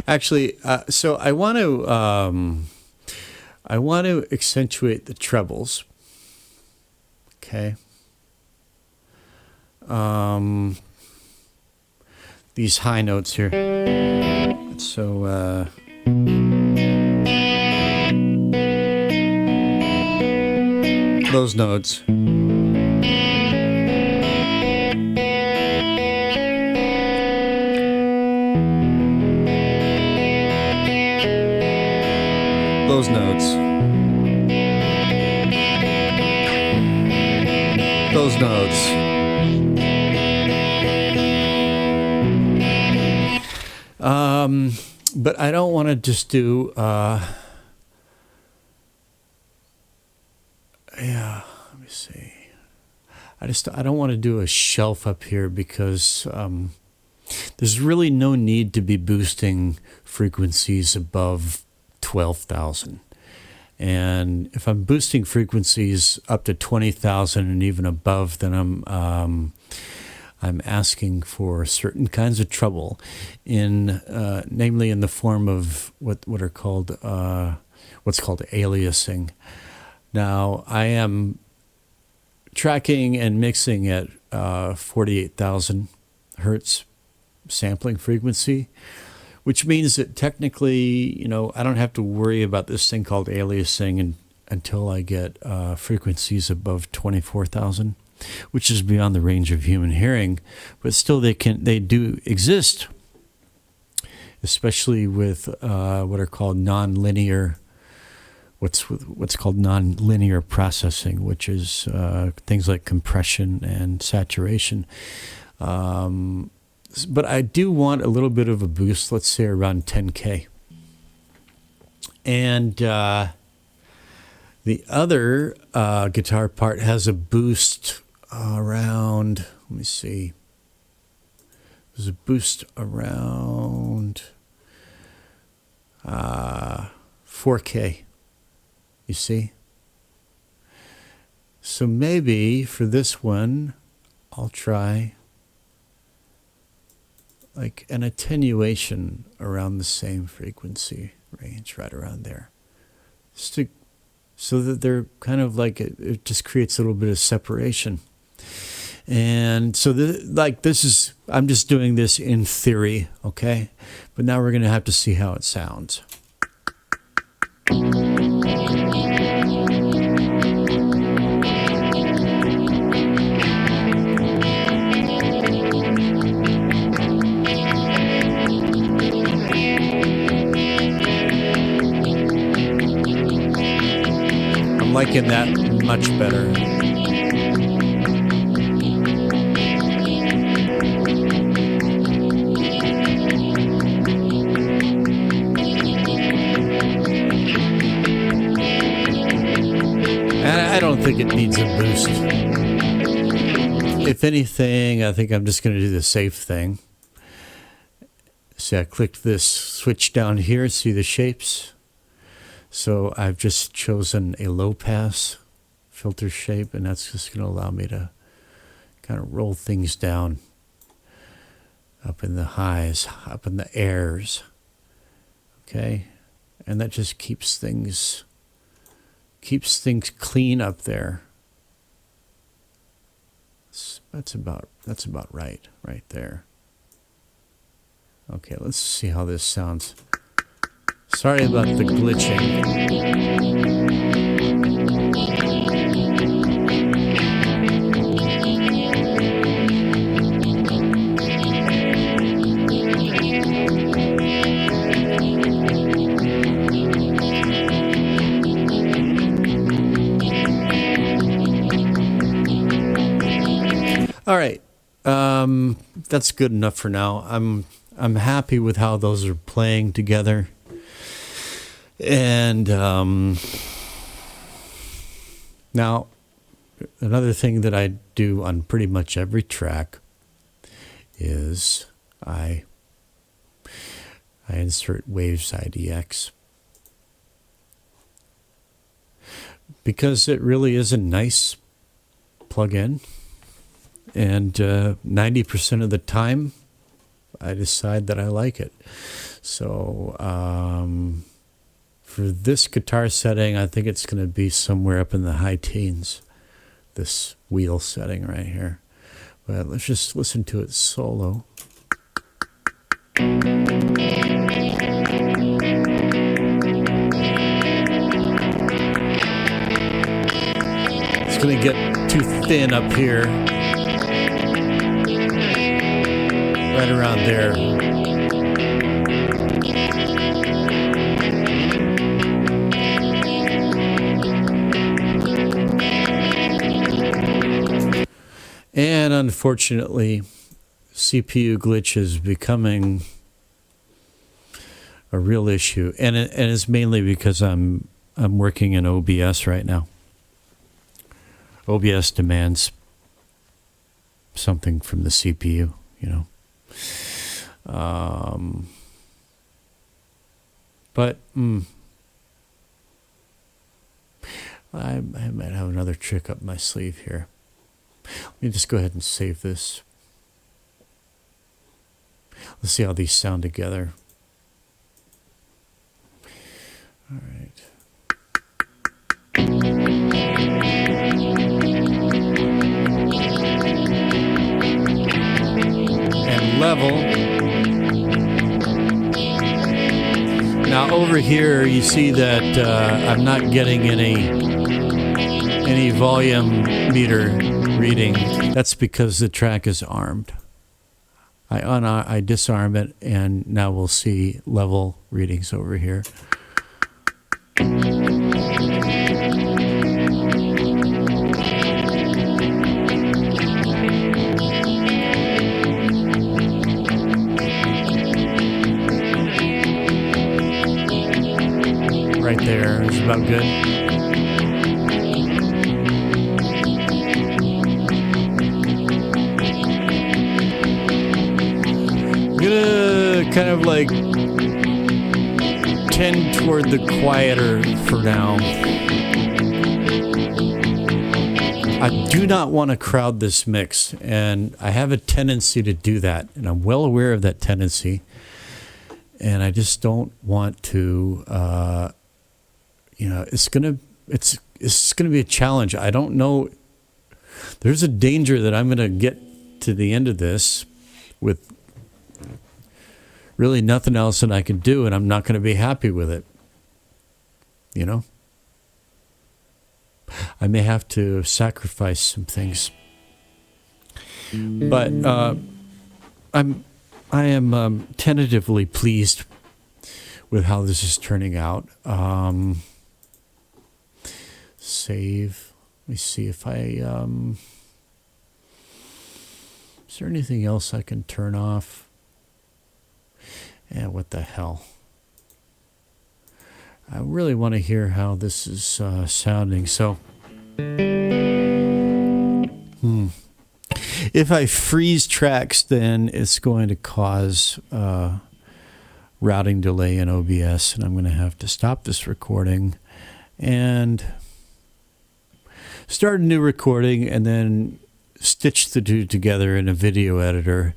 Actually, so I want to accentuate the trebles. Okay. These high notes here. So those notes. Those notes. Those notes. But I don't want to just do, let me see. I don't want to do a shelf up here because there's really no need to be boosting frequencies above 12,000. And if I'm boosting frequencies up to 20,000 and even above, then I'm asking for certain kinds of trouble, namely in the form of what's called aliasing. Now I am tracking and mixing at 48,000 hertz sampling frequency, which means that technically, I don't have to worry about this thing called aliasing until I get frequencies above 24,000, which is beyond the range of human hearing. But still, they do exist, especially with what are called nonlinear, what's called nonlinear processing, which is things like compression and saturation. But I do want a little bit of a boost, let's say around 10K. And the other guitar part has a boost around, let me see. There's a boost around 4K, you see? So maybe for this one, I'll try like an attenuation around the same frequency range, right around there. So that they're kind of like, it just creates a little bit of separation. And so this is, I'm just doing this in theory, okay? But now we're going to have to see how it sounds. I'm liking that much better. I don't think it needs a boost. If anything, I think I'm just going to do the safe thing. See, I clicked this switch down here, see the shapes? So I've just chosen a low pass filter shape, and that's just going to allow me to kind of roll things down up in the highs, up in the airs. Okay? And that just keeps things clean up there. That's about right there. Okay, let's see how this sounds. Sorry about the glitching. All right, that's good enough for now. I'm happy with how those are playing together, and now another thing that I do on pretty much every track is I insert Waves IDX because it really is a nice plug-in. And 90% of the time, I decide that I like it. So for this guitar setting, I think it's going to be somewhere up in the high teens, this wheel setting right here. But let's just listen to it solo. It's going to get too thin up here. Right around there. And unfortunately, CPU glitch is becoming a real issue, and it's mainly because I'm working in OBS right now. OBS demands something from the CPU, you know. But I might have another trick up my sleeve here. Let me just go ahead and save this. Let's see how these sound together. All right. And level. Now over here you see that I'm not getting any volume meter reading. That's because the track is armed. I disarm it, and now we'll see level readings over here. Right there is about good. I'm gonna kind of like tend toward the quieter for now. I do not want to crowd this mix, and I have a tendency to do that, and I'm well aware of that tendency, and I just don't want to it's gonna be a challenge. I don't know there's a danger that I'm going to get to the end of this with really nothing else that I can do, and I'm not going to be happy with it. You know? I may have to sacrifice some things. But I am tentatively pleased with how this is turning out. Save. Let me see if I... is there anything else I can turn off? Yeah, what the hell? I really want to hear how this is sounding. So, if I freeze tracks, then it's going to cause routing delay in OBS, and I'm going to have to stop this recording and start a new recording, and then stitch the two together in a video editor,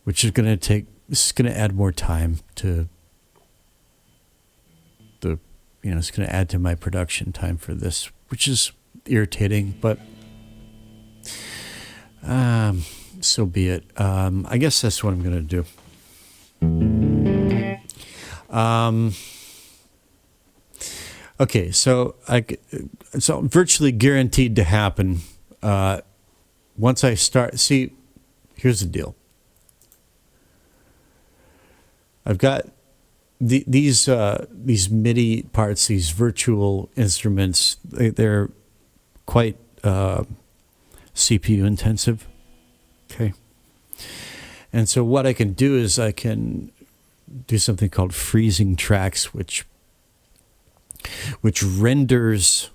which is going to add more time to it's going to add to my production time for this, which is irritating, but so be it. I guess that's what I'm going to do. Okay, so it's virtually guaranteed to happen. Once I start, see, here's the deal. I've got these MIDI parts, these virtual instruments. They're quite CPU intensive. Okay. And so what I can do is I can do something called freezing tracks, which renders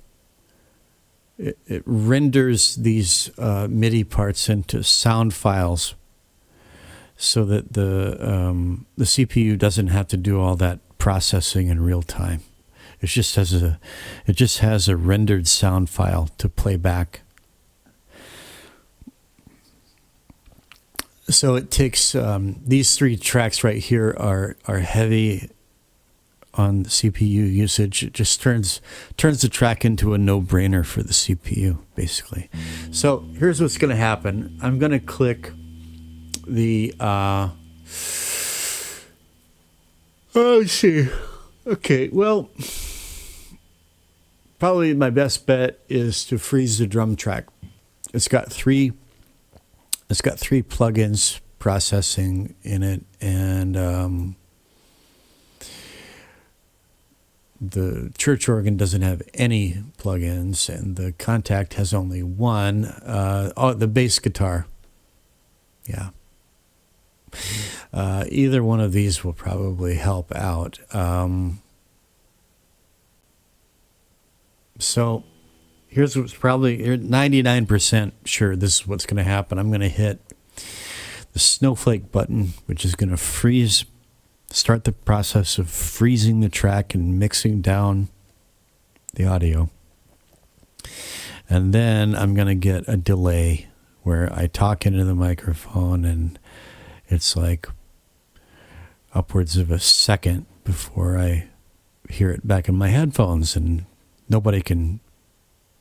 it renders these MIDI parts into sound files, so that the CPU doesn't have to do all that processing in real time. It just has a rendered sound file to play back. So it takes these three tracks right here are heavy on the CPU usage. It just turns the track into a no-brainer for the CPU, basically. So here's what's going to happen. I'm going to click the let's see. Okay, well, probably my best bet is to freeze the drum track. It's got three plugins processing in it, and the church organ doesn't have any plugins, and the Contact has only one. The bass guitar. Yeah. Either one of these will probably help out. So here's what's probably 99% sure this is what's going to happen. I'm going to hit the snowflake button, which is going to start the process of freezing the track and mixing down the audio. And then I'm going to get a delay where I talk into the microphone, and it's like upwards of a second before I hear it back in my headphones, and nobody can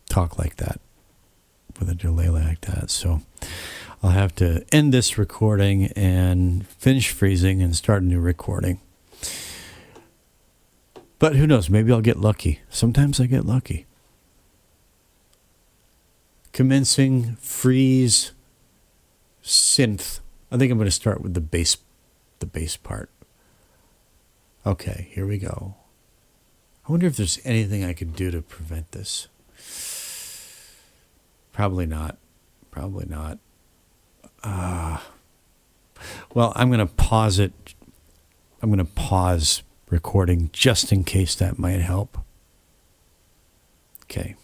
talk like that with a delay like that. So I'll have to end this recording and finish freezing and start a new recording. But who knows? Maybe I'll get lucky. Sometimes I get lucky. Commencing freeze synth. I think I'm going to start with the bass part. Okay, here we go. I wonder if there's anything I could do to prevent this. Probably not. Probably not. Well, I'm going to pause it. I'm going to pause recording just in case that might help. Okay.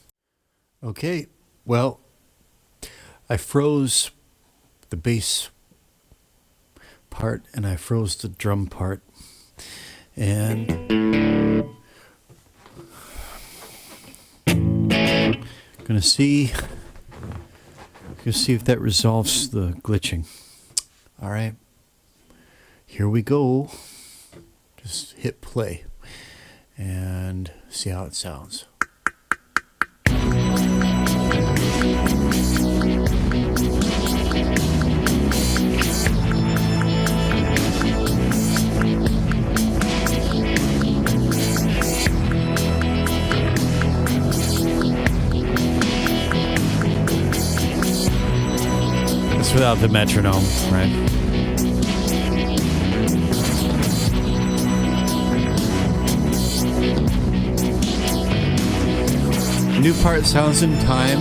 Okay. Well, I froze the bass part and I froze the drum part, and gonna see if that resolves the glitching. All right, here we go. Just hit play and see how it sounds. without the metronome, right? New part sounds in time.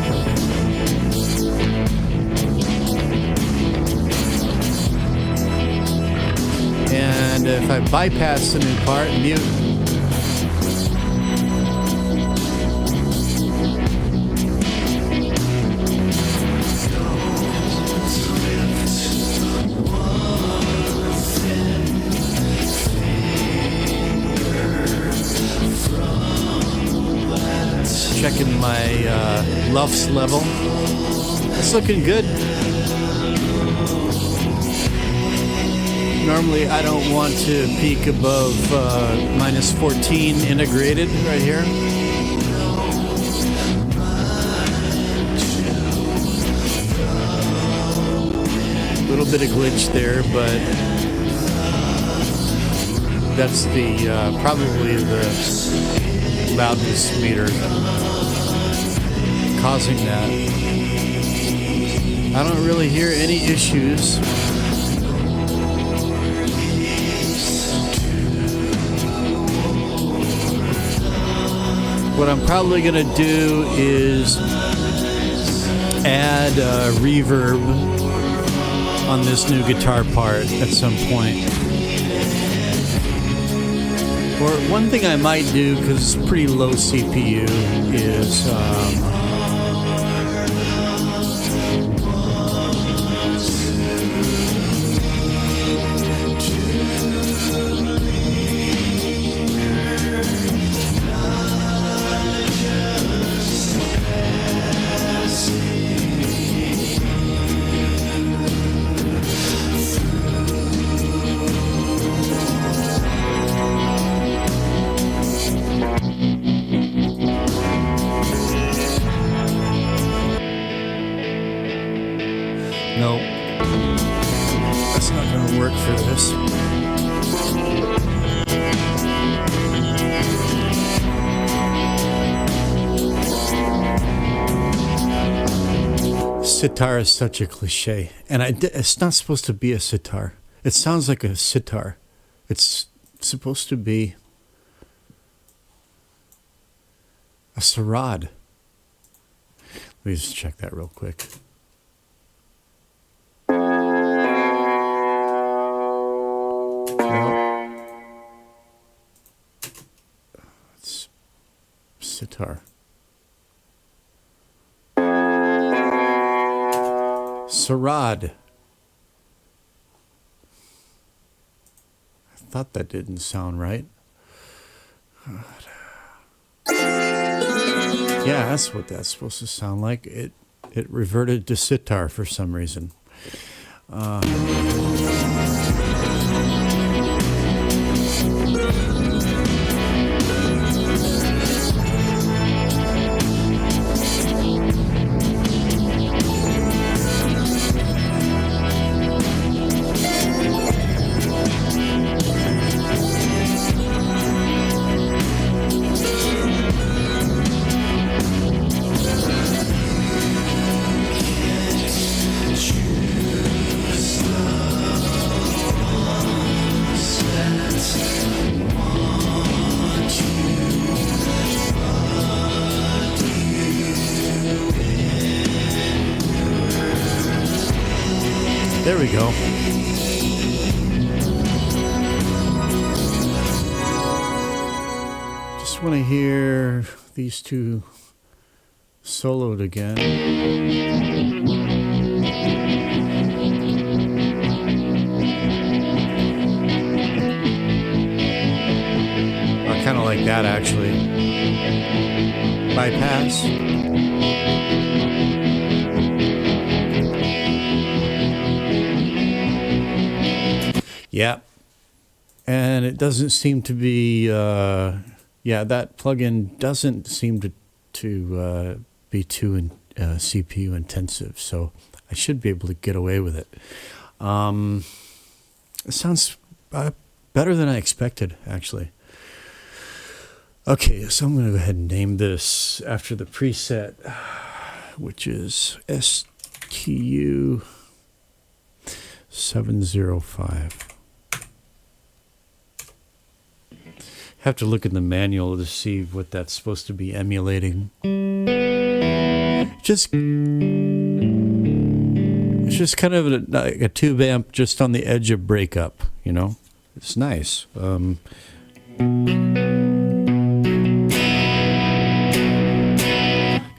And if I bypass the new part, mute. Checking my LUFS level. It's looking good. Normally I don't want to peak above minus 14 integrated right here. A little bit of glitch there, but that's the probably the loudness meter causing that. I don't really hear any issues. What I'm probably going to do is add reverb on this new guitar part at some point. Or one thing I might do, because it's pretty low CPU, is no, that's not going to work for this. Sitar is such a cliche, and it's not supposed to be a sitar. It sounds like a sitar. It's supposed to be a sarod. Let me just check that real quick. It's sitar. Sarod. I thought that didn't sound right. Yeah, that's what that's supposed to sound like. It reverted to sitar for some reason. There we go. Just want to hear these two soloed again. I kind of like that actually. Bypass. Yeah, and it doesn't seem to be, that plugin doesn't seem to be too CPU intensive, so I should be able to get away with it. It sounds better than I expected, actually. Okay, so I'm going to go ahead and name this after the preset, which is STU 705. Have to look in the manual to see what that's supposed to be emulating. It's just kind of a tube amp just on the edge of breakup, you know? It's nice.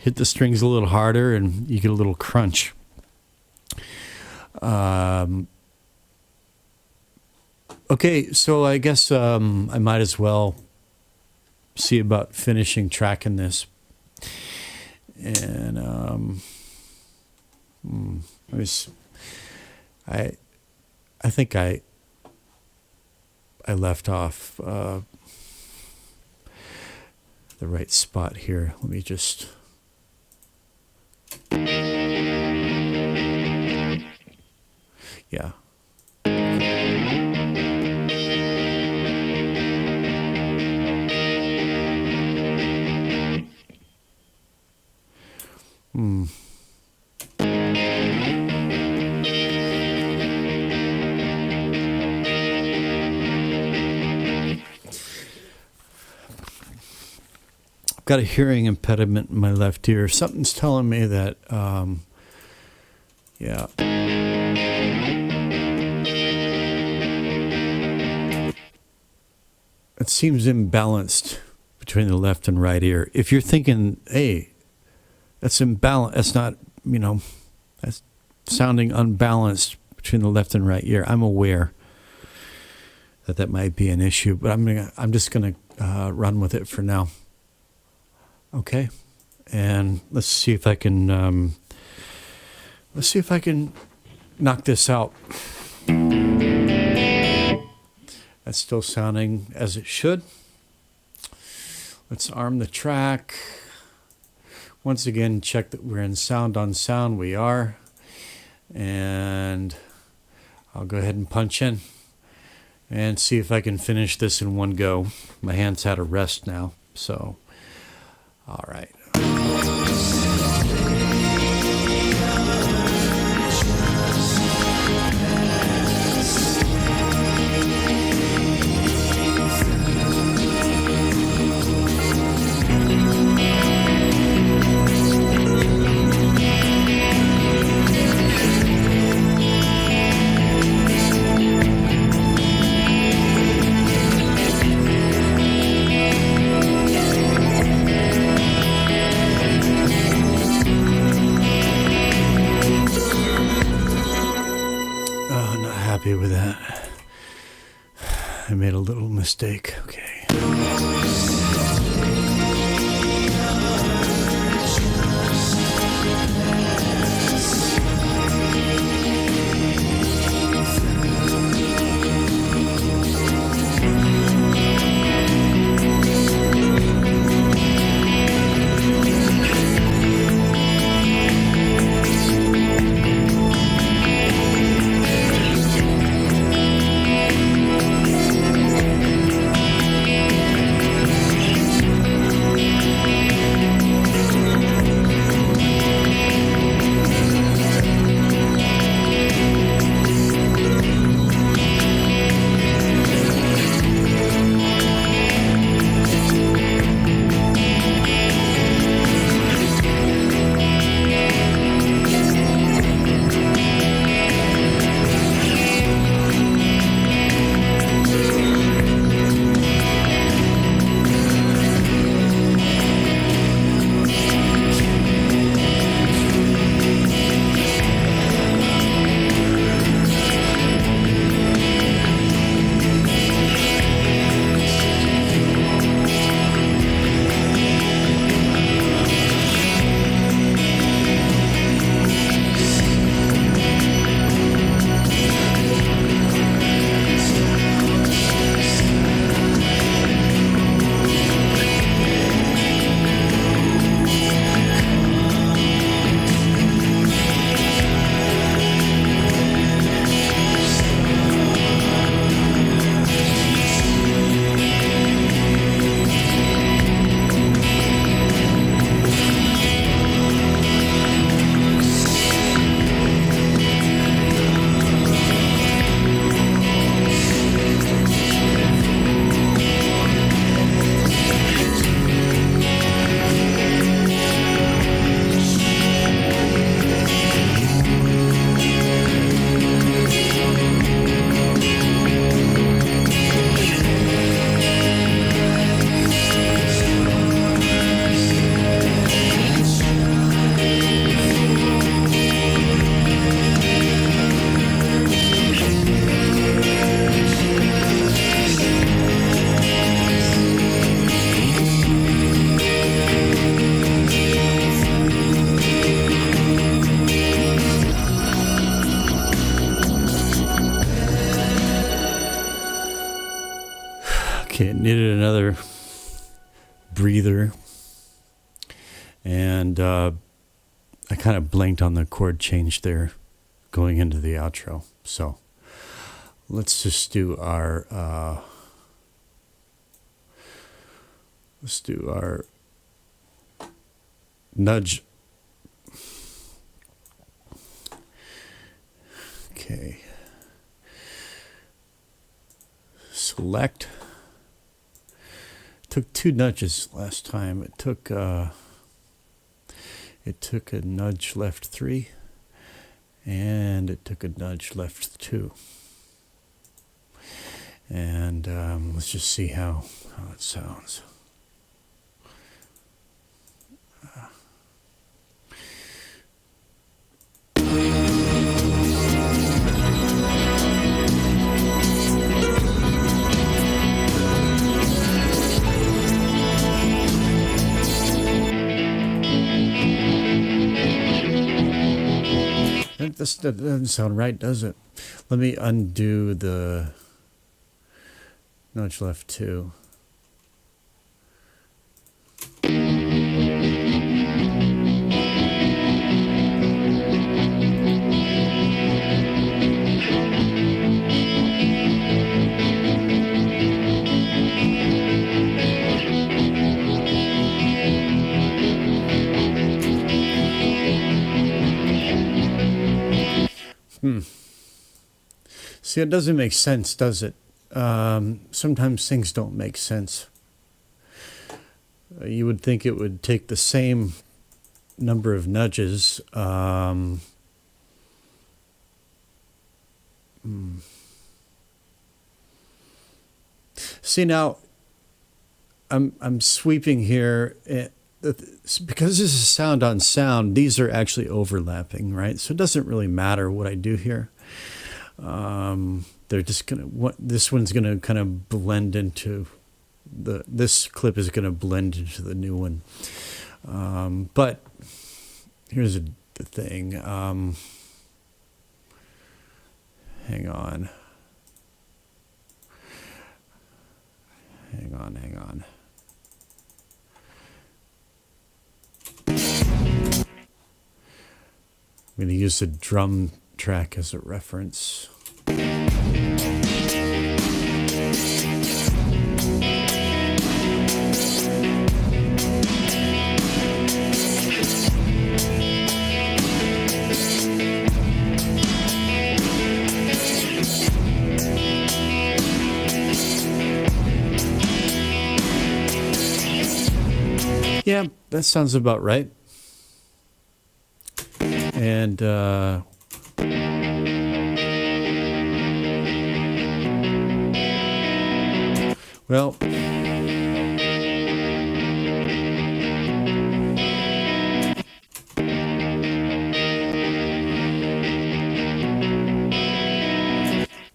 Hit the strings a little harder and you get a little crunch. Okay, so I guess I might as well see about finishing tracking this. And I think I left off the right spot here. Let me just... Yeah. I've got a hearing impediment in my left ear. Something's telling me that, yeah. It seems imbalanced between the left and right ear. If you're thinking, hey, that's imbalanced, that's not, that's sounding unbalanced between the left and right ear, I'm aware that might be an issue, but I'm just gonna run with it for now. Okay, and let's see if I can knock this out. That's still sounding as it should. Let's arm the track. Once again, check that we're in sound on sound. We are. And I'll go ahead and punch in and see if I can finish this in one go. My hand's had a rest now, so all right. Happy with that. I made a little mistake. Okay. Okay, needed another breather. And I kind of blanked on the chord change there going into the outro. So let's just do our nudge. Okay. Select. Took 2 nudges last time. It took a nudge left 3, and it took a nudge left 2. And let's just see how it sounds. That doesn't sound right, does it? Let me undo the nudge left 2. See, it doesn't make sense, does it? Sometimes things don't make sense. You would think it would take the same number of nudges. See, now I'm sweeping here. Because this is sound on sound, these are actually overlapping, right? So it doesn't really matter what I do here. They're just this one's gonna kind of blend into this clip is gonna blend into the new one. But here's the thing. Hang on. I'm going to use the drum track as a reference. Yeah, that sounds about right. And well,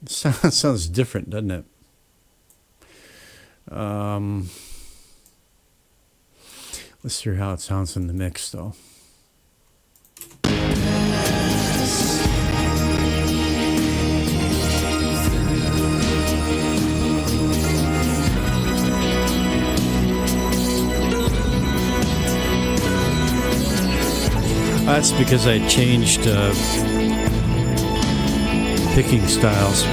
sounds different, doesn't it? Let's hear how it sounds in the mix, though. That's because I changed picking styles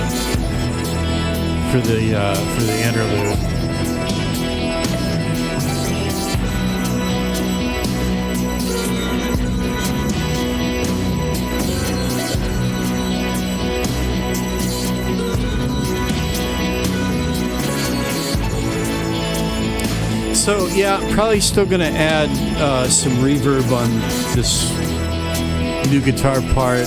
for the interlude. So yeah, probably still going to add some reverb on this new guitar part.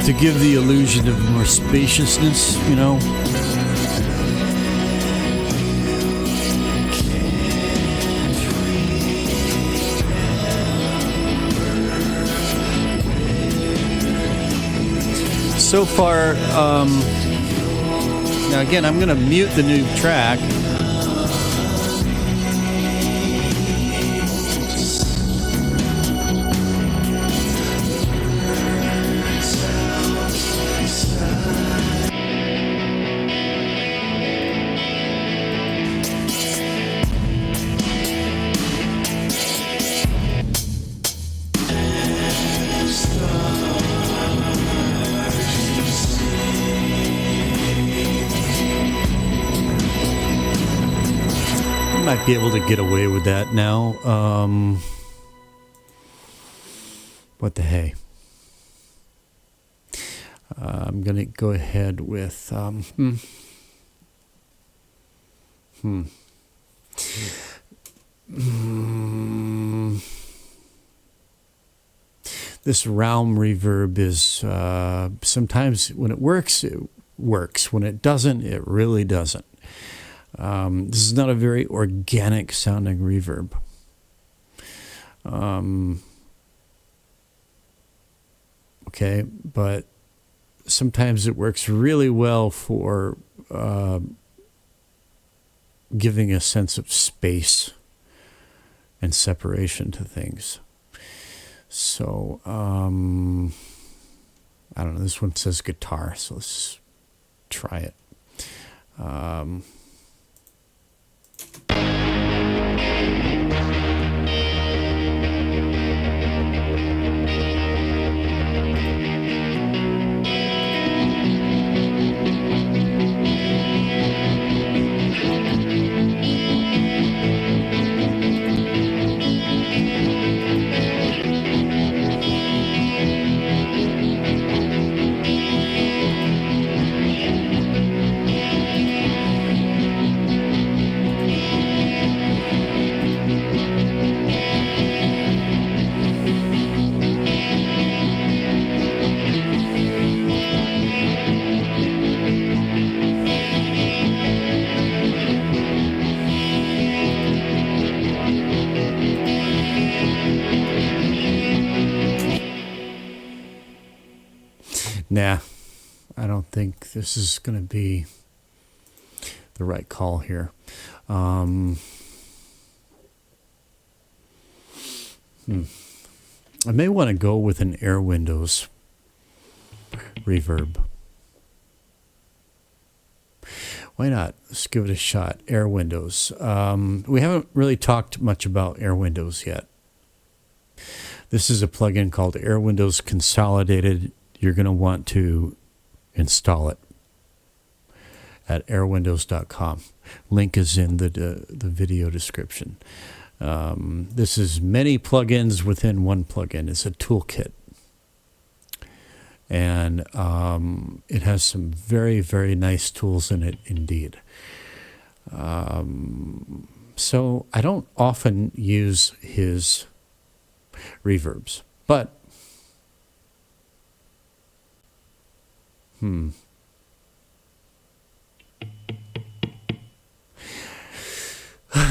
To give the illusion of more spaciousness, you know. So far, now again, I'm going to mute the new track. might be able to get away with that now. What the hey? I'm going to go ahead with... This realm reverb is sometimes when it works, it works. When it doesn't, it really doesn't. This is not a very organic sounding reverb. Okay, but sometimes it works really well for giving a sense of space and separation to things. So, I don't know, this one says guitar, so let's try it. Nah, I don't think this is going to be the right call here. I may want to go with an Air Windows reverb. Why not? Let's give it a shot. Air Windows. We haven't really talked much about Air Windows yet. This is a plugin called Air Windows Consolidated. You're going to want to install it at airwindows.com. Link is in the video description. This is many plugins within one plugin. It's a toolkit. And it has some very, very nice tools in it indeed. So I don't often use his reverbs, but let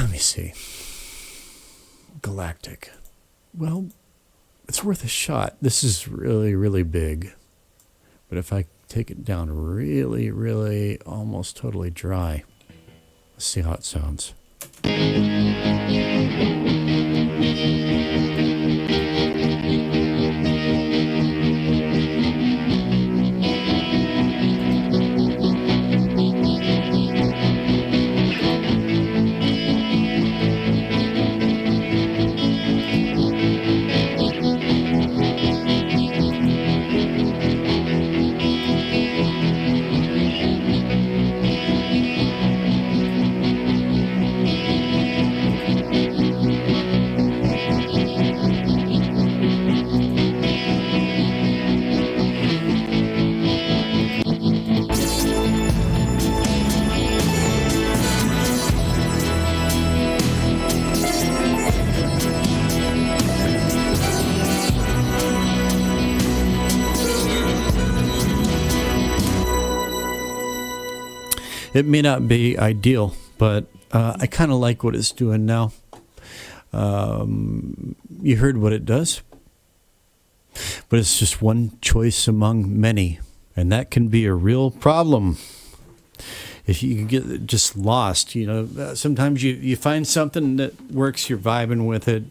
me see. Galactic. Well, it's worth a shot. This is really, really big. But if I take it down really, really almost totally dry, let's see how it sounds. It may not be ideal, but I kind of like what it's doing now. You heard what it does, but it's just one choice among many, and that can be a real problem. If you get just lost, you know, sometimes you find something that works, you're vibing with it.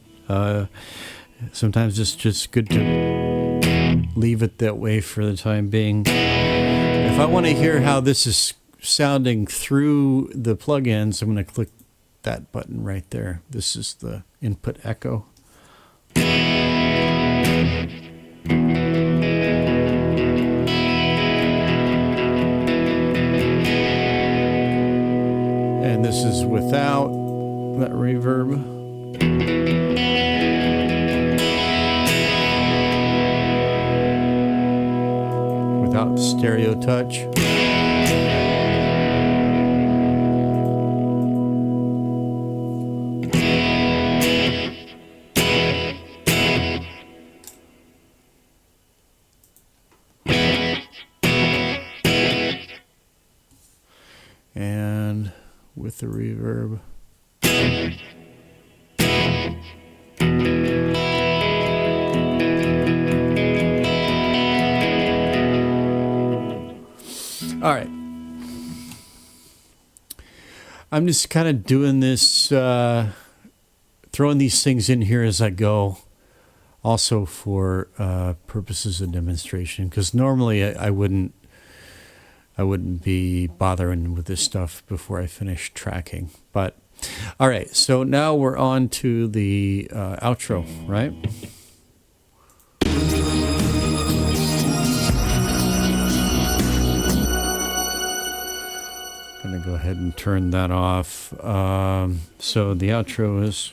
Sometimes it's just good to leave it that way for the time being. If I want to hear how this is sounding through the plugins, I'm going to click that button right there. This is the input echo. And this is without that reverb. Without stereo touch. And with the reverb. All right. I'm just kind of doing this, throwing these things in here as I go, also for purposes of demonstration, because normally I wouldn't be bothering with this stuff before I finish tracking. But all right, so now we're on to the outro, right? I'm going to go ahead and turn that off. So the outro is...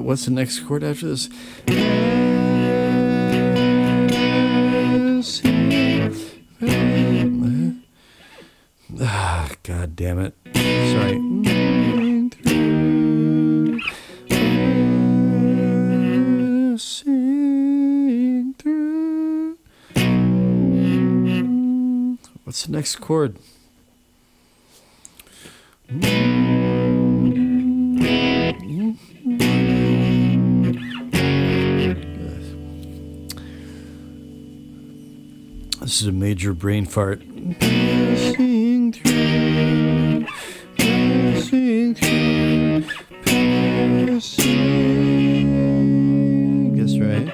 What's the next chord after this? Ah, God damn it. Sorry. What's the next chord? This is a major brain fart. Passing through, passing through, passing. Guess right.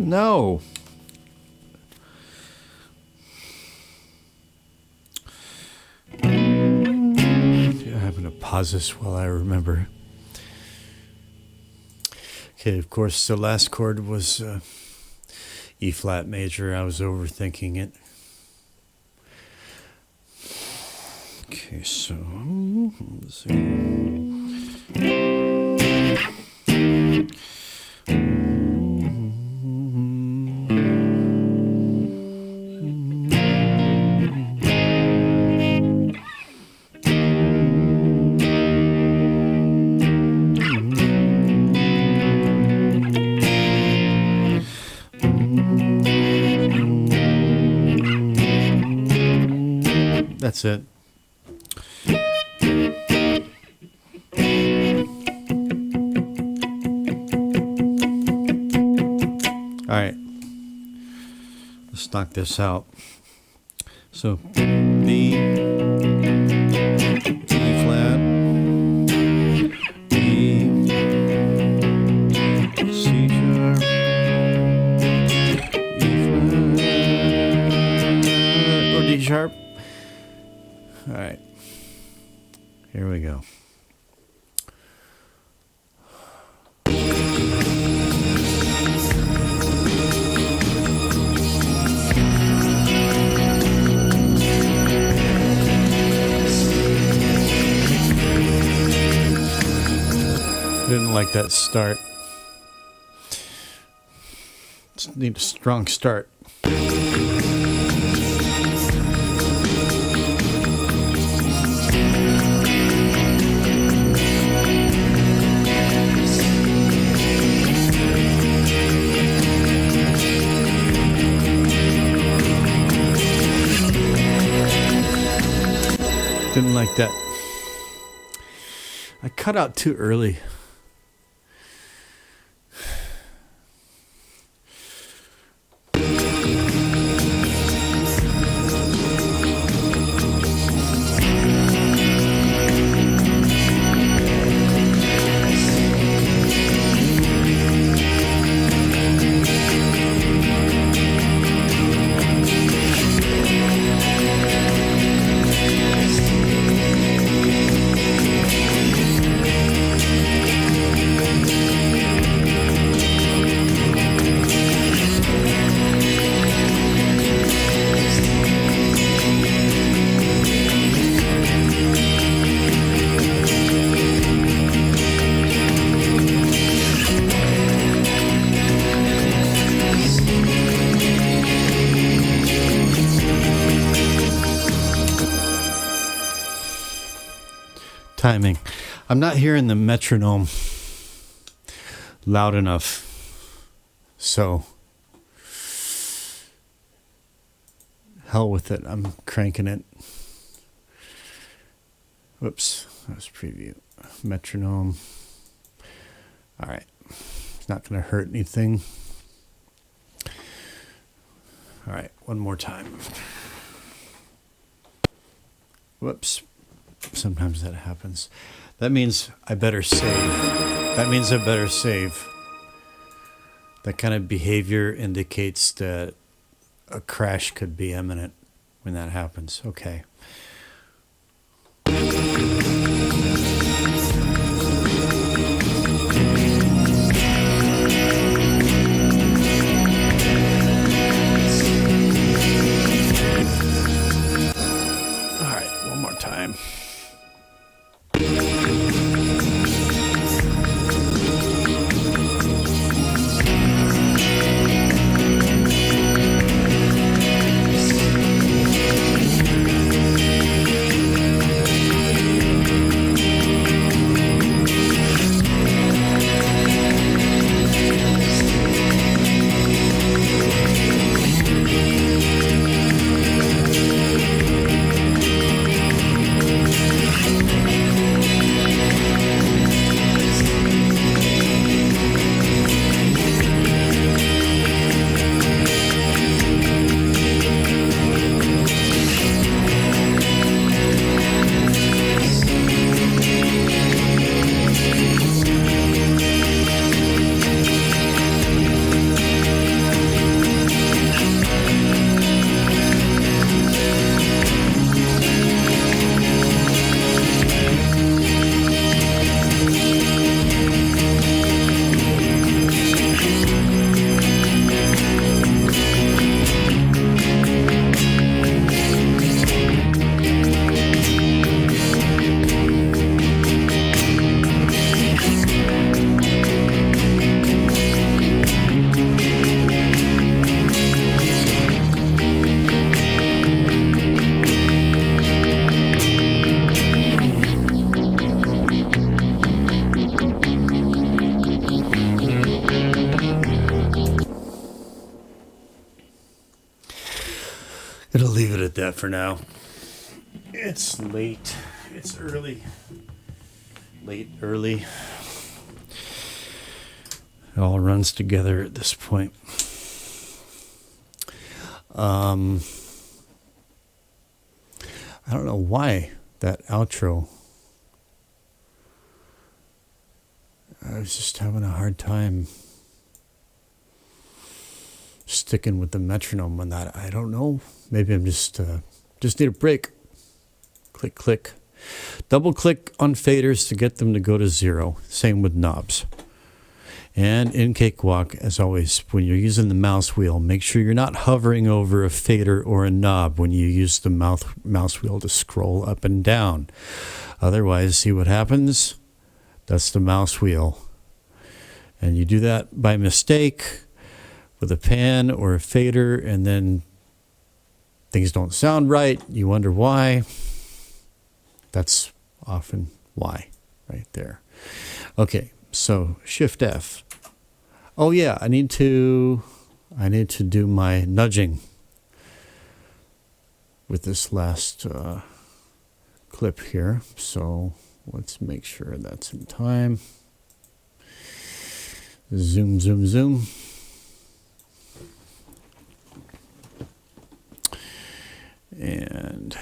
No. I'm going to pause this while I remember. Okay, of course, the last chord was E flat major. I was overthinking it. Okay, so let's see. That's it. All right. Let's knock this out. So B, E flat, B, C sharp, Didn't like that start. Just need a strong start. Didn't like that. I cut out too early. Timing. I'm not hearing the metronome loud enough. So, hell with it. I'm cranking it. Whoops. That was preview. Metronome. All right. It's not going to hurt anything. All right. One more time. Whoops. Sometimes that happens. That means I better save. That kind of behavior indicates that a crash could be imminent when that happens. Okay. All right, one more time. It'll leave it at that for now. It's late. It's early. Late, early. It all runs together at this point. I don't know why that outro. I was just having a hard time sticking with the metronome on that. I don't know. Maybe I'm just need a break. Click, click. Double click on faders to get them to go to 0. Same with knobs. And in Cakewalk, as always, when you're using the mouse wheel, make sure you're not hovering over a fader or a knob when you use the mouse wheel to scroll up and down. Otherwise, see what happens? That's the mouse wheel. And you do that by mistake with a pan or a fader, and then things don't sound right. You wonder why. That's often why, right there. Okay, so Shift F. Oh yeah, I need to do my nudging with this last clip here. So let's make sure that's in time. Zoom, zoom, zoom. And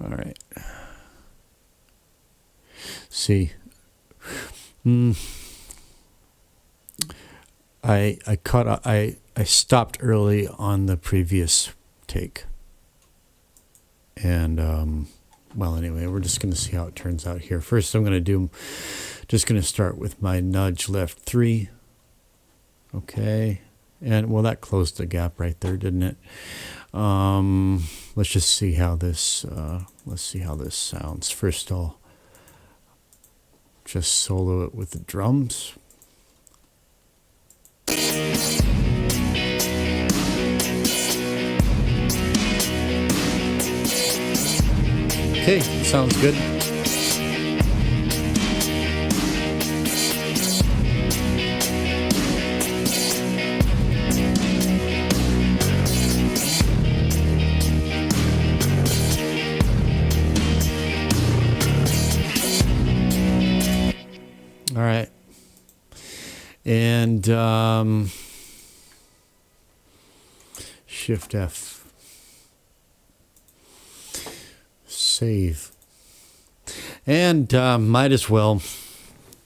all right. See, I stopped early on the previous take, and well, anyway, we're just going to see how it turns out here. First, I'm going to start with my nudge left 3. Okay, and well, that closed the gap right there, didn't it? Let's just see how this. Let's see how this sounds. First, I'll just solo it with the drums. Okay, sounds good. All right. And Shift F. Save. And might as well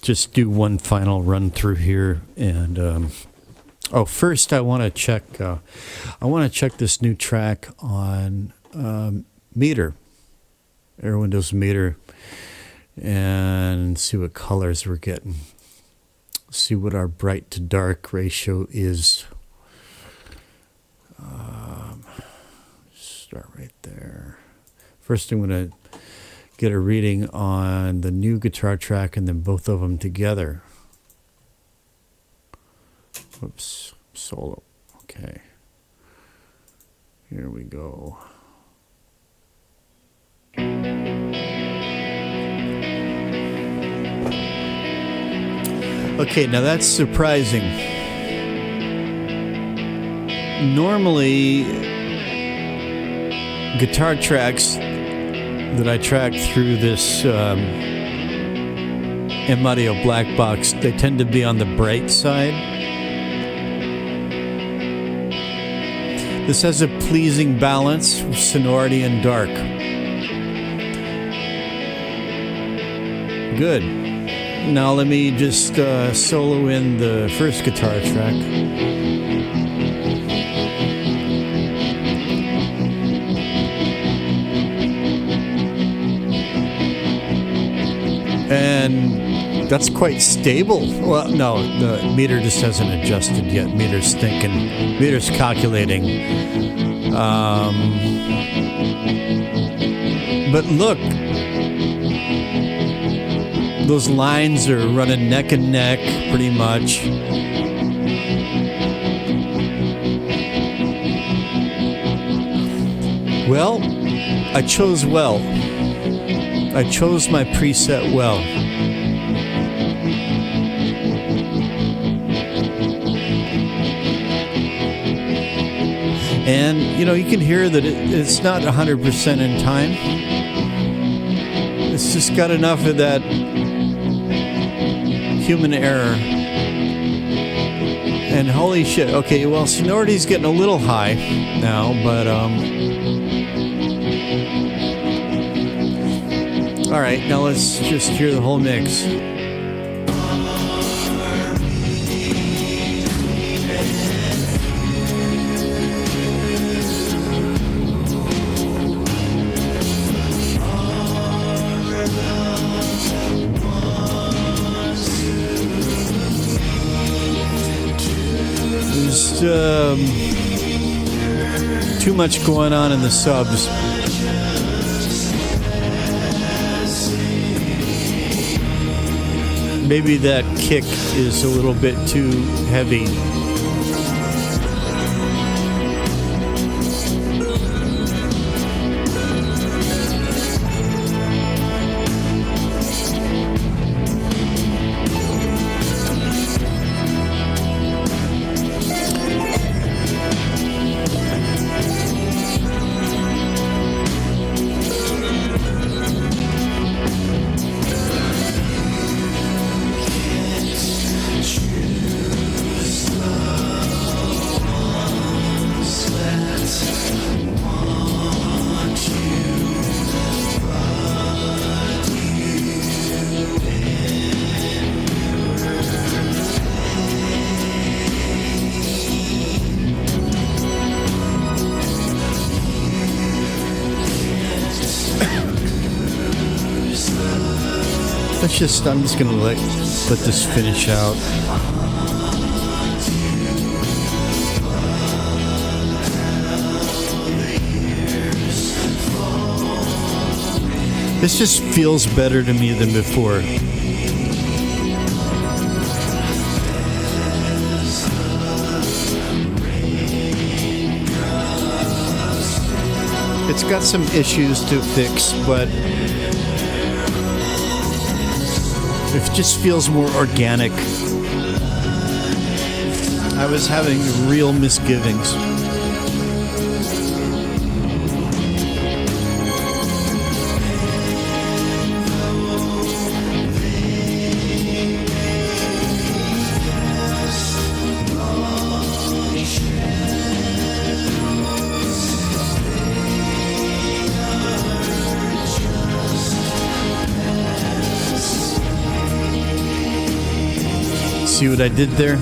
just do one final run through here. And first I want to check. I want to check this new track on Meter, Air Windows Meter, and see what colors we're getting. See what our bright to dark ratio is. Start right there. First, I'm going to get a reading on the new guitar track and then both of them together. Whoops, solo. Okay. Here we go. Okay, now that's surprising. Normally, guitar tracks that I track through this M-Audio black box, they tend to be on the bright side. This has a pleasing balance of sonority and dark. Good. Now let me just solo in the first guitar track. And that's quite stable. Well, no, the meter just hasn't adjusted yet. Meter's thinking, meter's calculating. But look, those lines are running neck and neck pretty much. Well, I chose well. I chose my preset well. And, you know, you can hear that it's not 100% in time. It's just got enough of that human error. And holy shit. Okay, well, sonority's getting a little high now, but all right, now let's just hear the whole mix. There's too much going on in the subs. Maybe that kick is a little bit too heavy. I'm just gonna let this finish out. This just feels better to me than before. It's got some issues to fix, but it just feels more organic. I was having real misgivings. See what I did there?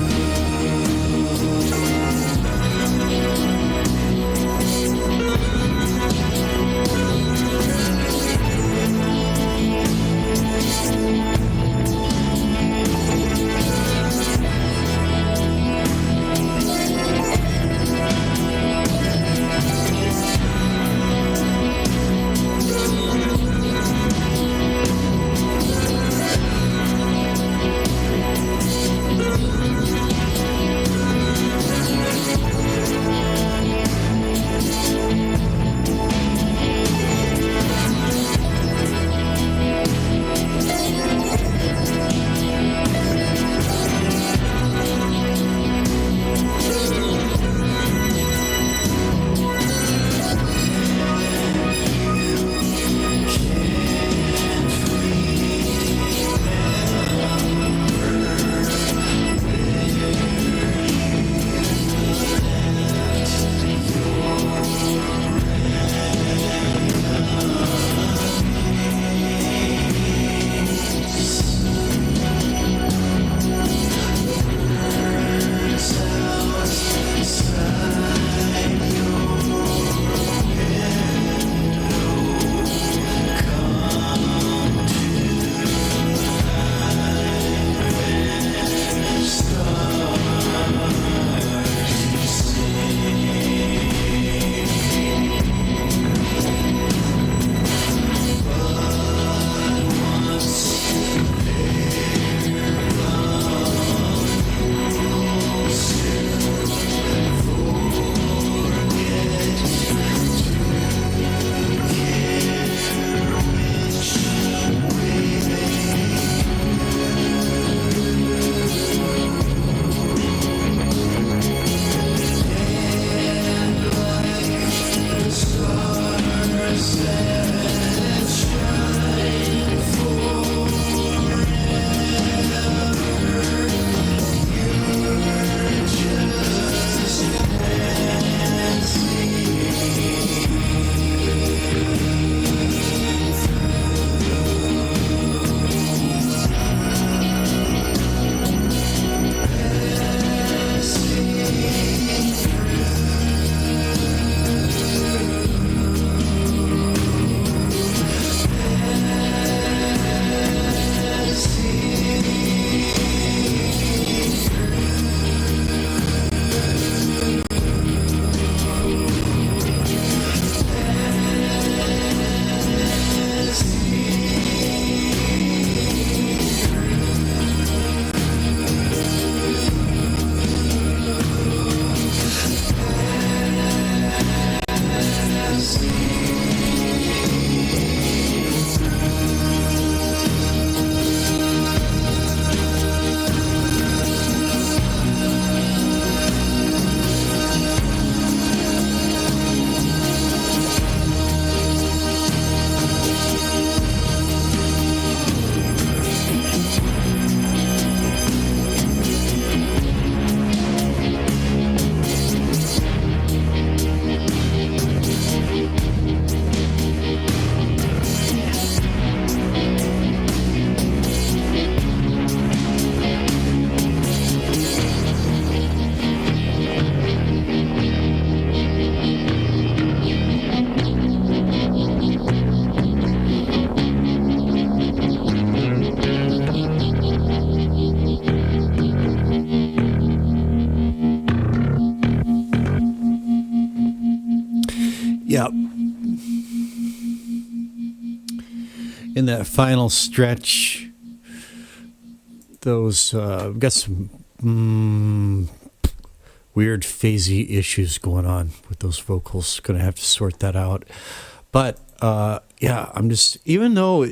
Yeah. In that final stretch, those got some weird phasey issues going on with those vocals. Going to have to sort that out. But yeah, I'm just, even though,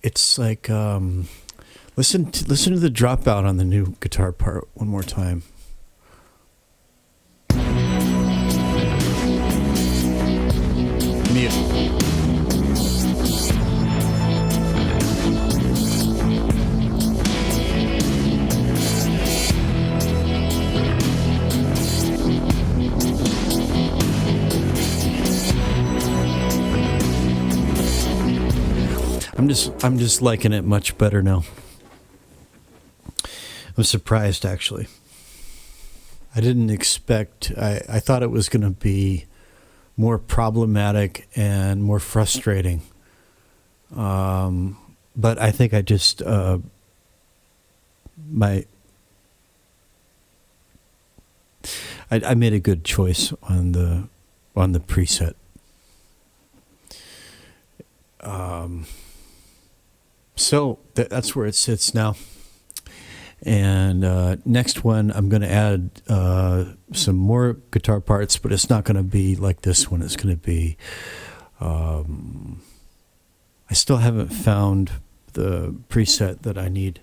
it's like, listen to the dropout on the new guitar part one more time. Mute. I'm just liking it much better now. I'm surprised, actually. I didn't expect, I thought it was going to be more problematic and more frustrating. But I think I just, I made a good choice on the preset. So that's where it sits now. And next one, I'm going to add some more guitar parts, but it's not going to be like this one. It's going to be, I still haven't found the preset that I need.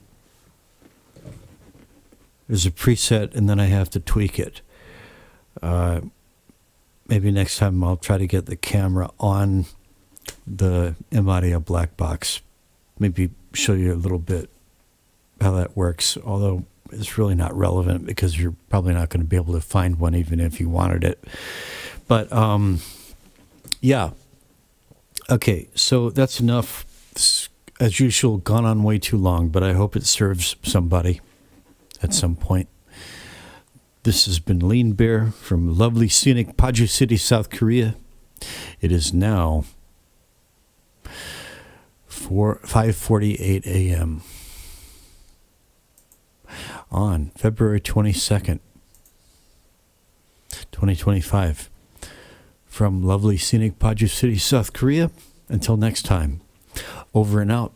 There's a preset, and then I have to tweak it. Maybe next time I'll try to get the camera on the M-Audio black box. Maybe show you a little bit how that works, although it's really not relevant because you're probably not going to be able to find one even if you wanted it. But yeah. Okay, so that's enough. This, as usual, gone on way too long, but I hope it serves somebody at some point. This has been Lean Bear from lovely scenic Paju City, South Korea. It is now 5:48 a.m. on February 22nd, 2025. From lovely scenic Paju City, South Korea. Until next time, over and out.